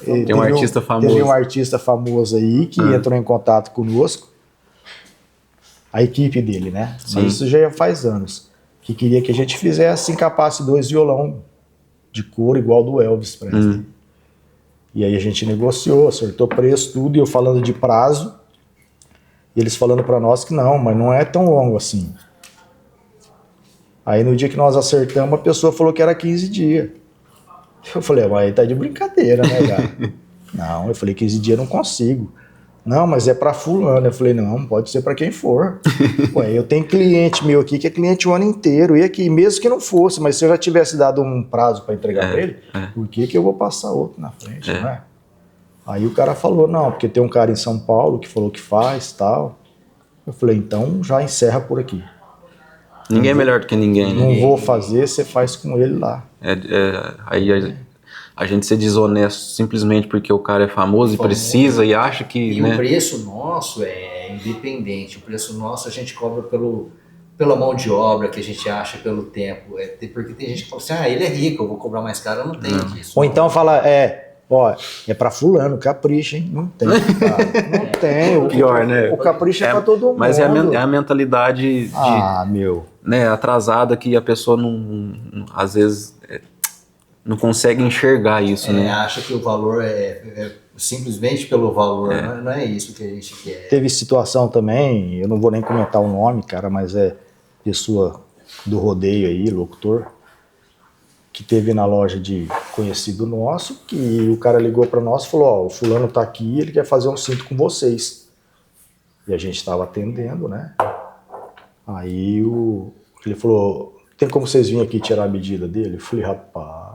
Tem um artista famoso. Teve um artista famoso aí que entrou em contato conosco, a equipe dele, né? Sim. Mas isso já faz anos. Que queria que a gente fizesse, encapasse 2 violão de couro igual do Elvis Presley. E aí a gente negociou, acertou preço, tudo, e eu falando de prazo, e eles falando para nós que não, mas não é tão longo assim. Aí no dia que nós acertamos, a pessoa falou que era 15 dias. Eu falei, mas aí tá de brincadeira, né, cara? Não, eu falei, 15 dias eu não consigo. Não, mas é pra fulano. Eu falei, não, pode ser pra quem for. Ué, eu tenho cliente meu aqui que é cliente o ano inteiro. E aqui, mesmo que não fosse, mas se eu já tivesse dado um prazo pra entregar pra ele, por que eu vou passar outro na frente, né? Aí o cara falou, não, porque tem um cara em São Paulo que falou que faz, tal. Eu falei, então já encerra por aqui. Ninguém é melhor do que ninguém. Não vou fazer, você faz com ele lá. Aí a gente ser desonesto simplesmente porque o cara é famoso e precisa e acha que... E né? o preço nosso é independente. O preço nosso a gente cobra pela mão de obra que a gente acha, pelo tempo. Porque tem gente que fala assim, ele é rico, eu vou cobrar mais caro. Eu não tenho disso. Ou então fala, é pra fulano, capricha, hein? Não tem, cara. Não tem. Pior, né? O capricho é pra todo mundo. Mas é a mentalidade né, atrasada que a pessoa não às vezes não consegue enxergar isso, né? Acha que o valor é simplesmente pelo valor, não é isso que a gente quer. Teve situação também, eu não vou nem comentar o nome, cara, mas é pessoa do rodeio aí, locutor, que teve na loja de conhecido nosso, que o cara ligou pra nós e falou, o fulano tá aqui, ele quer fazer um cinto com vocês. E a gente tava atendendo, né? Aí ele falou, tem como vocês virem aqui tirar a medida dele? Eu falei, rapaz...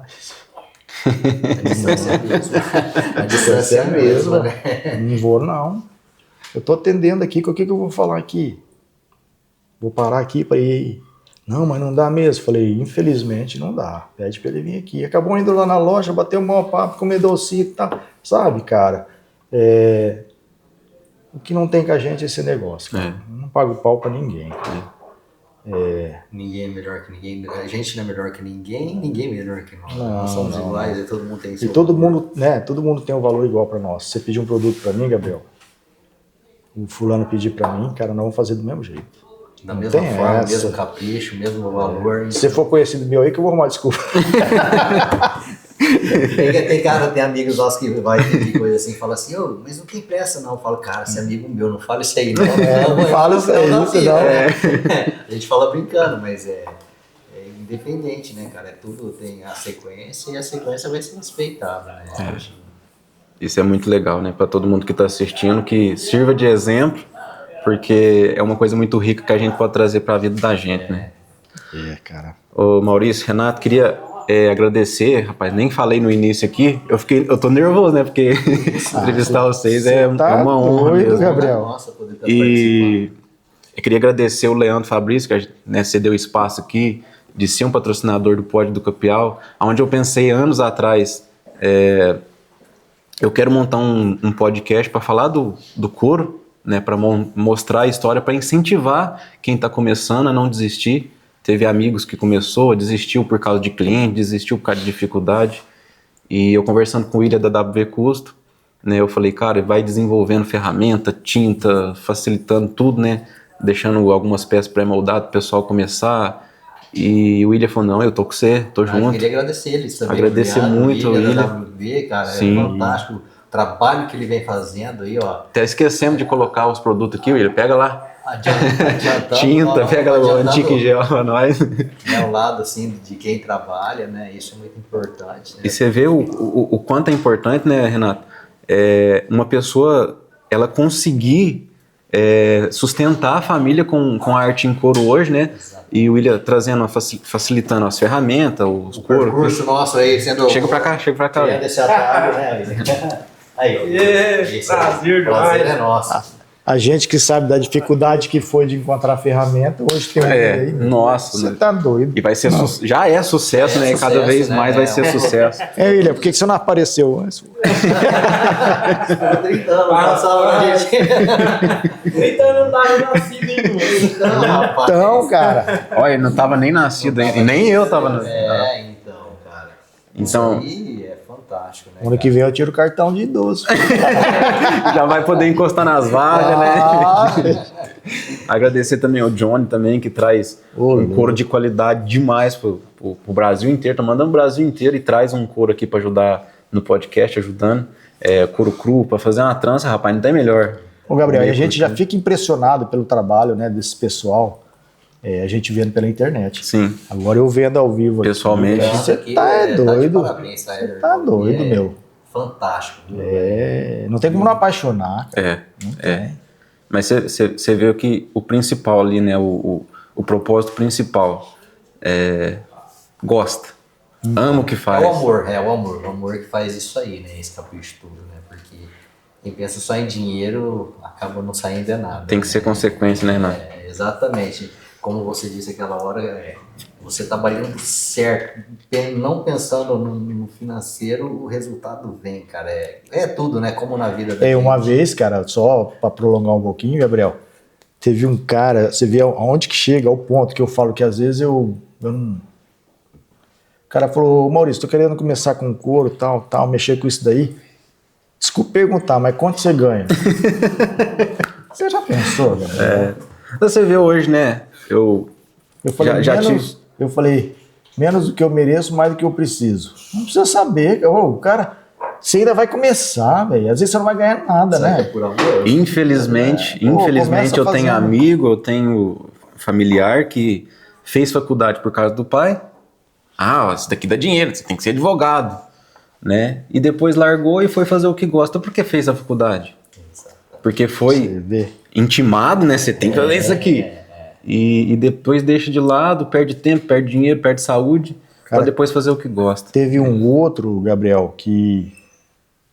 A distância é a mesma. A distância é a mesma, né? Não vou, não. Eu tô atendendo aqui, o que eu vou falar aqui? Vou parar aqui para ir... Não, mas não dá mesmo. Falei, infelizmente não dá. Pede pra ele vir aqui. Acabou indo lá na loja, bateu um maior papo, comer docinho e tal. Sabe, cara? O que não tem com a gente é esse negócio, cara. Não pago pau pra ninguém. Ninguém é melhor que ninguém. A gente não é melhor que ninguém é melhor que nós. Não, nós somos iguais e todo mundo tem seu E todo mundo, né? Todo mundo tem um valor igual pra nós. Você pedir um produto pra mim, Gabriel, o fulano pedir pra mim, cara, nós vamos fazer do mesmo jeito. Da mesma forma, mesmo capricho, mesmo valor. Se for conhecido meu aí, que eu vou arrumar desculpa. Tem amigos nossos que vai pedir coisa assim e fala assim, mas não tem pressa não. Eu falo, cara, você é amigo meu, não fala isso aí não. Não fala isso aí, não. A gente fala brincando, mas é independente, né, cara? Tudo tem a sequência e a sequência vai ser respeitada, né? Isso é muito legal, né? Para todo mundo que está assistindo, que sirva de exemplo, porque é uma coisa muito rica que a gente pode trazer para a vida da gente, né? Cara. Ô Maurício, Renato, queria agradecer, rapaz, nem falei no início aqui, eu tô nervoso, né? Porque entrevistar vocês é uma honra mesmo. Gabriel. Nossa, poder estar E eu queria agradecer o Leandro Fabrício, que cedeu o espaço aqui, de ser um patrocinador do Pod do Capial, onde eu pensei anos atrás, eu quero montar um podcast para falar do couro, né, para mostrar a história, para incentivar quem está começando a não desistir. Teve amigos que desistiu por causa de cliente, desistiu por causa de dificuldade. E eu conversando com o William da WV Custo, né, eu falei, cara, vai desenvolvendo ferramenta, tinta, facilitando tudo, né, deixando algumas peças pré-moldadas para o pessoal começar. E o William falou, não, eu tô com você, tô junto. Eu queria agradecer eles também. Agradecer muito o William. Da WV, cara, é fantástico. Trabalho que ele vem fazendo aí, ó. Até esquecemos de colocar os produtos aqui, William. Pega lá. Adiantando, tinta, pega o antigo gel pra nós. Ao lado, assim, de quem trabalha, né? Isso é muito importante. Né? E você vê o quanto é importante, né, Renato? Uma pessoa, ela conseguir sustentar a família com a arte em couro hoje, né? Exato. E o William trazendo, facilitando as ferramentas, os couros. O percurso nosso aí sendo... Chega pra cá. Desse atalho, né? Aí, prazer é nosso. A gente que sabe da dificuldade que foi de encontrar ferramenta, hoje tem um aí. Nossa. Você tá doido. E vai ser já é sucesso, né? Sucesso, Cada vez né? mais vai ser sucesso. William, por que você não apareceu antes? 30 anos passaram na gente. 30 anos não tava nascido ainda. Então, rapaz. Então, cara. Olha, ele não tava nem nascido ainda. E nem eu tava nascido. Então, cara. Então- Isso aí é fantástico, né? Ano que vem eu tiro o cartão de idoso. Já vai poder encostar nas vagas, né? Ah, Agradecer também ao Johnny também, que traz um couro de qualidade demais pro Brasil inteiro. Tá mandando o Brasil inteiro e traz um couro aqui pra ajudar no podcast, ajudando. Couro cru, pra fazer uma trança, rapaz, não tem melhor. Ô, Gabriel, e a gente já fica impressionado pelo trabalho, né, desse pessoal. A gente vendo pela internet. Sim, Agora eu vendo ao vivo aqui. pessoalmente. Então, Você aqui tá de doido. parabéns, Você tá doido, meu. Fantástico. Viu? Não tem como não apaixonar. Cara. Mas você vê que o principal ali, né? O propósito principal gosta. Ama o que faz. É o amor que faz isso aí, né? Esse capricho tudo, né? Porque quem pensa só em dinheiro acaba não saindo de nada. Tem que ser consequência, né, Renato? Exatamente. Como você disse aquela hora, você trabalhando certo, não pensando no financeiro, o resultado vem, cara. É tudo, né? Como na vida da Uma gente. vez, cara, só pra prolongar um pouquinho, Gabriel, teve um cara, você vê aonde que chega, ao ponto que eu falo que às vezes eu não... O cara falou, Maurício, tô querendo começar com couro, tal, mexer com isso daí. Desculpa perguntar, mas quanto você ganha? Você já pensou, Gabriel? Você vê hoje, né? Eu falei, eu falei, menos do que eu mereço, mais do que eu preciso. Não precisa saber, o cara, você ainda vai começar, velho. Às vezes você não vai ganhar nada, Sabe que é né? por amor? Infelizmente começa eu tenho fazendo. amigo, eu tenho familiar que fez faculdade por causa do pai. Ah, isso daqui dá dinheiro, você tem que ser advogado, né? E depois largou e foi fazer o que gosta porque fez a faculdade. Porque Você foi vê. intimado, né? Você tem que fazer isso aqui. E depois deixa de lado, perde tempo, perde dinheiro, perde saúde, Cara, pra depois fazer o que gosta. Teve um outro, Gabriel, que...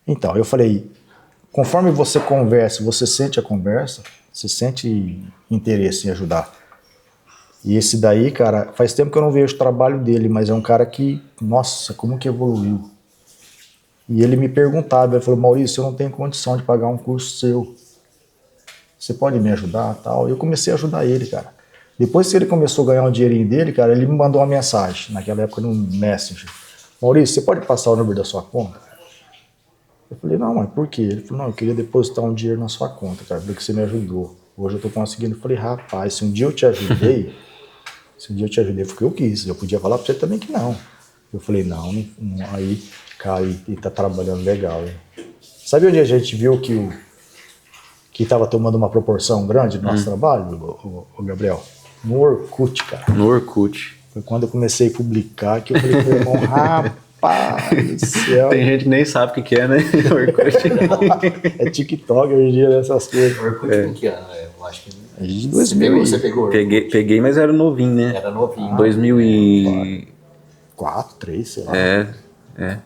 Então, eu falei, conforme você conversa, você sente a conversa, você sente interesse em ajudar. E esse daí, cara, faz tempo que eu não vejo o trabalho dele, mas é um cara que, nossa, como que evoluiu. E ele me perguntava, ele falou, Maurício, eu não tenho condição de pagar um curso seu. Você pode me ajudar, tal? E eu comecei a ajudar ele, cara. Depois que ele começou a ganhar um dinheirinho dele, cara, ele me mandou uma mensagem, naquela época no Messenger. Maurício, você pode passar o número da sua conta? Eu falei, não, mas por quê? Ele falou, não, eu queria depositar um dinheiro na sua conta, cara, porque você me ajudou. Hoje eu tô conseguindo. Eu falei, rapaz, se um dia eu te ajudei, foi o que eu quis. Eu podia falar pra você também que não. Eu falei, não, aí, cara, ele tá trabalhando legal, hein? Sabe onde a gente viu que estava tomando uma proporção grande do nosso trabalho, o Gabriel? No Orkut, cara. No Orkut. Foi quando eu comecei a publicar que eu falei pro meu irmão, rapaz do céu. Tem gente que nem sabe o que é, né? Orkut. É TikTok hoje em dia, essas coisas. Orkut com que ano? Eu acho que... É de 2000. Você pegou Orkut? Peguei, mas era novinho, né? Era novinho. 4, 3, sei lá.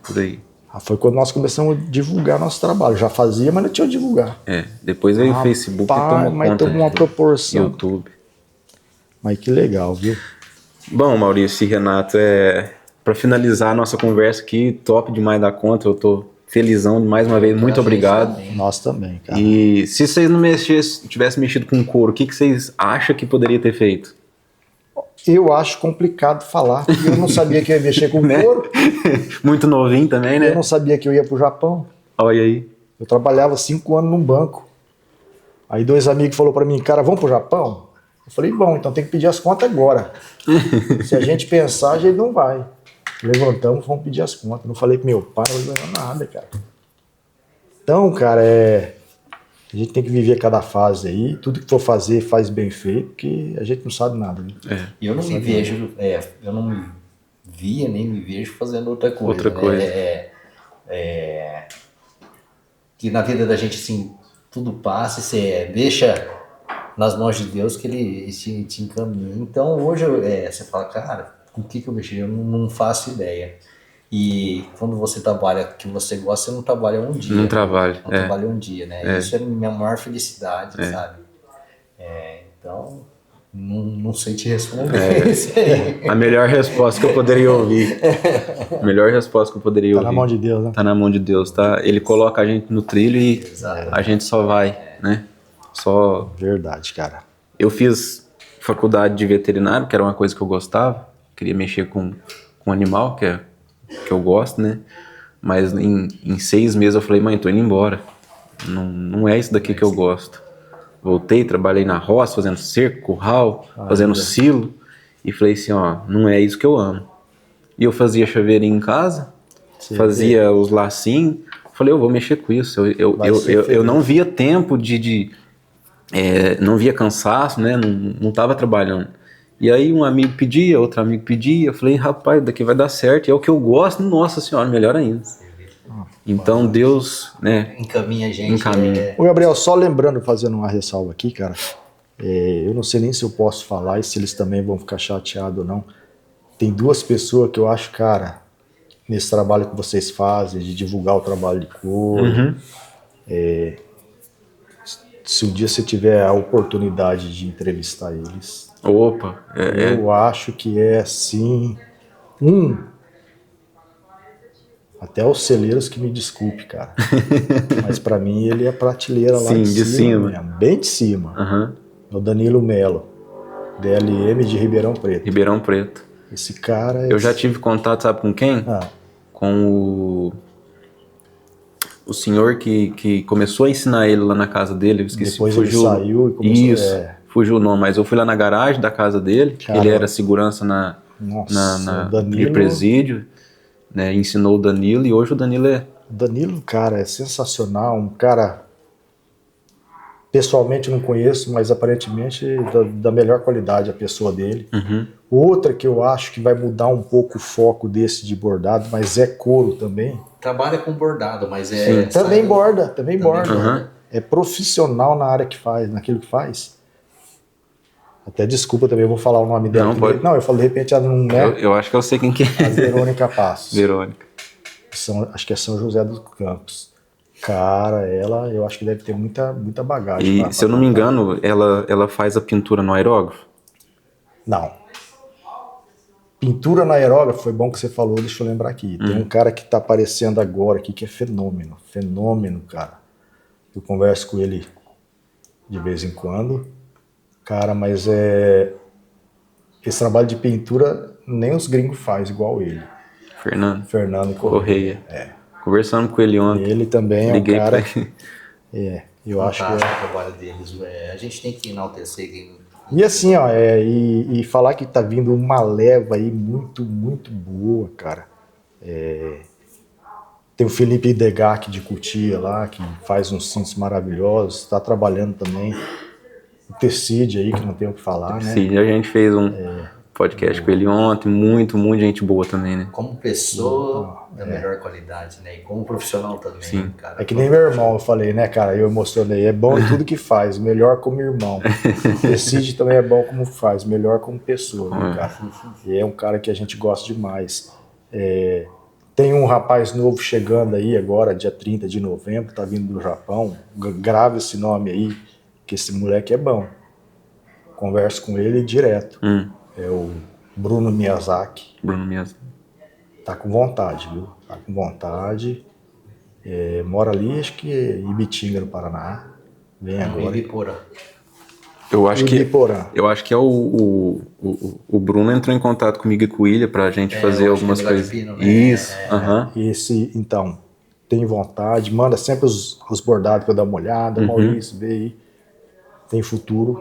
Por aí. Foi quando nós começamos a divulgar nosso trabalho. Já fazia, mas não tinha onde divulgar. Depois veio o Facebook e tomou mas conta. tomou uma proporção. YouTube. Mas que legal, viu? Bom, Maurício e Renato, para finalizar a nossa conversa aqui, top demais da conta, eu tô felizão mais uma vez, muito obrigado. Nós também, cara. E se vocês não tivessem mexido com couro, o que vocês acham que poderia ter feito? Eu acho complicado falar. Eu não sabia que eu ia mexer com couro. Muito novinho também, né? Eu não sabia que eu ia pro Japão. Olha aí. Eu trabalhava 5 anos num banco. Aí 2 amigos falaram pra mim, cara, vamos pro Japão? Eu falei, bom, então tem que pedir as contas agora. Se a gente pensar, a gente não vai. Levantamos, vamos pedir as contas. Não falei pro meu pai, não levou nada, cara. Então, cara, a gente tem que viver cada fase aí. Tudo que for fazer, faz bem feito, porque a gente não sabe nada. Né? E eu não me vejo, eu não me via nem me vejo fazendo outra coisa. Outra coisa. Que na vida da gente, assim, tudo passa, você deixa nas mãos de Deus que Ele te encaminha. Então, hoje, você fala, cara, com o que eu mexi? Eu não faço ideia. E quando você trabalha que você gosta, você não trabalha um dia. Não trabalho. Não trabalha um dia, né? Isso é a minha maior felicidade, sabe? Então, não sei te responder isso aí. A melhor resposta que eu poderia ouvir. A melhor resposta que eu poderia ouvir. Tá na mão de Deus, né? Tá na mão de Deus, tá? Ele coloca a gente no trilho e Exato. a gente só vai, né? Só... Verdade, cara. Eu fiz faculdade de veterinário, que era uma coisa que eu gostava. Queria mexer com animal, que eu gosto, né? Mas em 6 meses eu falei, mãe, tô indo embora. Não é isso daqui que eu gosto. Voltei, trabalhei na roça, fazendo cerco, curral, fazendo silo. E falei assim, ó, não é isso que eu amo. E eu fazia chaveirinho em casa, fazia os lacinhos. Falei, eu vou mexer com isso. Eu não via tempo não via cansaço, né? Não tava trabalhando. E aí um amigo pedia, outro amigo pedia. Eu falei, rapaz, daqui vai dar certo. E é o que eu gosto, nossa senhora, melhor ainda. Então Deus, né? Encaminha a gente. Encaminha. Ô, Gabriel, só lembrando, fazendo uma ressalva aqui, cara. Eu não sei nem se eu posso falar e se eles também vão ficar chateados ou não. Tem 2 pessoas que eu acho, cara, nesse trabalho que vocês fazem, de divulgar o trabalho de couro. Se um dia você tiver a oportunidade de entrevistar eles, Opa, eu acho que é assim, até os celeiros que me desculpe, cara. Mas pra mim ele é prateleira lá Sim, de cima. Mesmo, bem de cima. É o Danilo Melo, DLM de Ribeirão Preto. Ribeirão Preto. Esse cara... Eu já tive contato, sabe com quem? Com o senhor que começou a ensinar ele lá na casa dele. Eu esqueci. Depois ele saiu e começou... Isso, fugiu o nome, mas eu fui lá na garagem da casa dele. Cara, ele era segurança no presídio, né? Ensinou o Danilo e hoje o Danilo O Danilo, cara, é sensacional. Um cara... Pessoalmente não conheço, mas aparentemente da melhor qualidade a pessoa dele. Outra que eu acho que vai mudar um pouco o foco desse de bordado, mas é couro também. Trabalha com bordado, mas Também borda. É profissional na área que faz, naquilo que faz. Até desculpa também, eu vou falar o nome dela. Não, pode. Não, eu falo de repente ela não é. Eu acho que eu sei quem que é. A Verônica Passos. Verônica. Acho que é São José dos Campos. Cara, ela, eu acho que deve ter muita bagagem. E se eu não me engano, ela faz a pintura no aerógrafo? Não. Pintura no aerógrafo, foi bom que você falou, deixa eu lembrar aqui. Tem um cara que tá aparecendo agora aqui que é fenômeno, cara. Eu converso com ele de vez em quando. Cara, mas esse trabalho de pintura nem os gringos fazem igual ele. Fernando Correia. Conversando com ele ontem. Ele também é um cara... eu acho que o trabalho deles. A gente tem que enaltecer quem... E assim, ó, e falar que tá vindo uma leva aí muito boa, cara. Tem o Felipe Degac de Cotia lá, que faz uns cintos maravilhosos, tá trabalhando também. O Tecide aí, que não tem o que falar, né? Sim, a gente fez um podcast com ele ontem, muito gente boa também, né? Como pessoa, da melhor qualidade, né? E como profissional também, Sim. cara. É que nem meu irmão, eu falei, né, cara? Eu emocionei. É bom em tudo que faz, melhor como irmão. Decide também é bom como faz, melhor como pessoa, né, cara? E é um cara que a gente gosta demais. Tem um rapaz novo chegando aí agora, dia 30 de novembro, tá vindo do Japão. Grave esse nome aí, que esse moleque é bom. Converso com ele direto. É o Bruno Miyazaki. Tá com vontade, viu? Tá com vontade. Mora ali, acho que em Ibitinga, no Paraná. Vem agora. Ibiporã. Eu acho que o Bruno entrou em contato comigo e com o William pra gente fazer algumas coisas. Pino, né? Isso. Esse, então, tem vontade, manda sempre os bordados pra eu dar uma olhada. Maurício, vê aí. Tem futuro.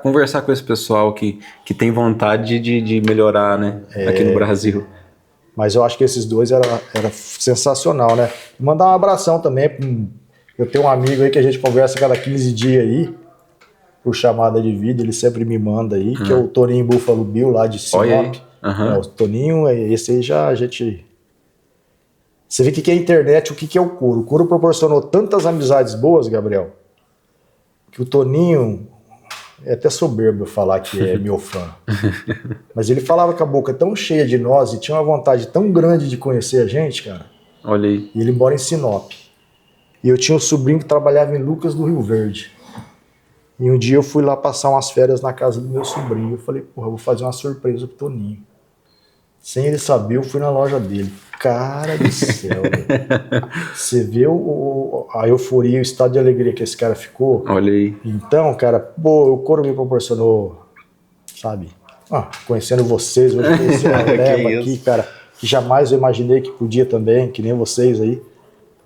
Conversar com esse pessoal que tem vontade de melhorar, né? Aqui no Brasil. Mas eu acho que esses dois era sensacional, né? Mandar um abração também. Eu tenho um amigo aí que a gente conversa cada 15 dias aí, por chamada de vídeo, ele sempre me manda aí, que é o Toninho Buffalo Bill, lá de Sinop. O Toninho, esse aí já a gente... Você vê o que é a internet, o que é o couro. O couro proporcionou tantas amizades boas, Gabriel, que o Toninho... é até soberbo eu falar que é meu fã. Mas ele falava com a boca tão cheia de nós e tinha uma vontade tão grande de conhecer a gente, cara. Olha aí. E ele mora em Sinop. E eu tinha um sobrinho que trabalhava em Lucas do Rio Verde. E um dia eu fui lá passar umas férias na casa do meu sobrinho. Eu falei, porra, eu vou fazer uma surpresa pro Toninho. Sem ele saber, eu fui na loja dele. Cara do céu, velho. Você vê a euforia, o estado de alegria que esse cara ficou? Olha aí. Então, cara, pô, o coro me proporcionou, sabe? Conhecendo vocês, hoje conheci uma leva aqui, cara, que jamais eu imaginei que podia também, que nem vocês aí.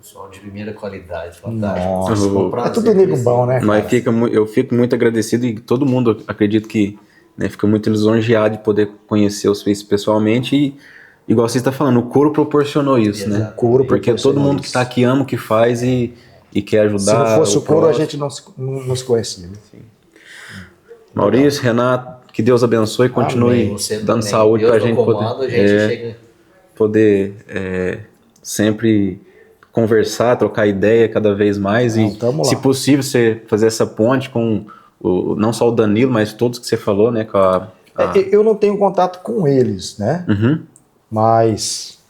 Pessoal de primeira qualidade, fantástico. Nossa, Foi um prazer é tudo nego conhecer. bom, né? Mas eu fico muito agradecido e todo mundo, acredito que, né, fica muito lisonjeado de poder conhecer vocês pessoalmente e, igual você está falando, o coro proporcionou isso, né? Exato. Couro Porque todo mundo que está aqui ama o que faz e quer ajudar. Se não fosse o couro, a próximo. gente não se conhecia. Né? Maurício, Renato, que Deus abençoe e continue Amém. Você dando também. saúde Deus para a no gente comando, a gente chega... poder sempre conversar, trocar ideia cada vez mais Não, e, tamo lá. se possível, você fazer essa ponte com não só o Danilo, mas todos que você falou, né? Com Eu não tenho contato com eles, né? Uhum. Mas,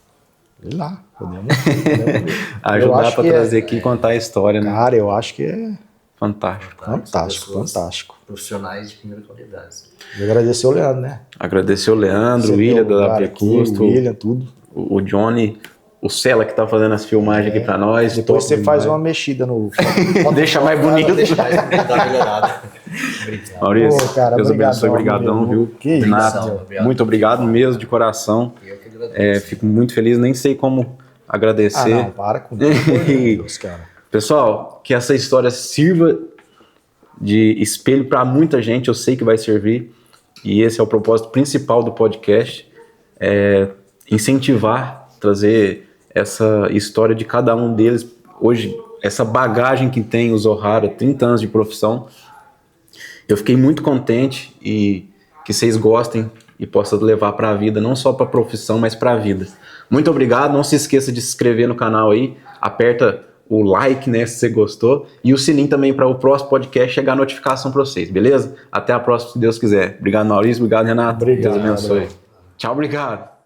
sei lá, podemos ver. Eu Ajudar acho para que trazer aqui e contar a história, né? Cara, eu acho que é Fantástico. fantástico, Pessoas fantástico. Profissionais de primeira qualidade. E agradecer o Leandro, né? Agradecer o Leandro, Você o deu William lugar da AP aqui, Custo, o William, tudo. o Johnny, o Cela que tá fazendo as filmagens aqui para nós. Depois top você faz demais. uma mexida no... Deixa mais bonito. Deixa mais dar melhorada. Obrigado. Maurício, Pô, cara, Deus abençoe, obrigadão, brigadão, meu. viu? Que isso, Renato, obrigado. muito obrigado mesmo, de coração. Eu que agradeço. Fico muito feliz, nem sei como agradecer. não, para com Deus, pelo amor de Deus, cara. Pessoal, que essa história sirva de espelho para muita gente, eu sei que vai servir, e esse é o propósito principal do podcast, incentivar, trazer essa história de cada um deles, hoje, essa bagagem que tem o Zohara, 30 anos de profissão. Eu fiquei muito contente e que vocês gostem e possam levar para a vida, não só para a profissão, mas para a vida. Muito obrigado, não se esqueça de se inscrever no canal aí, aperta o like, né, se você gostou, e o sininho também para o próximo podcast chegar a notificação para vocês, beleza? Até a próxima, se Deus quiser. Obrigado, Maurício, obrigado, Renato. Obrigado. Deus abençoe. Tchau, obrigado.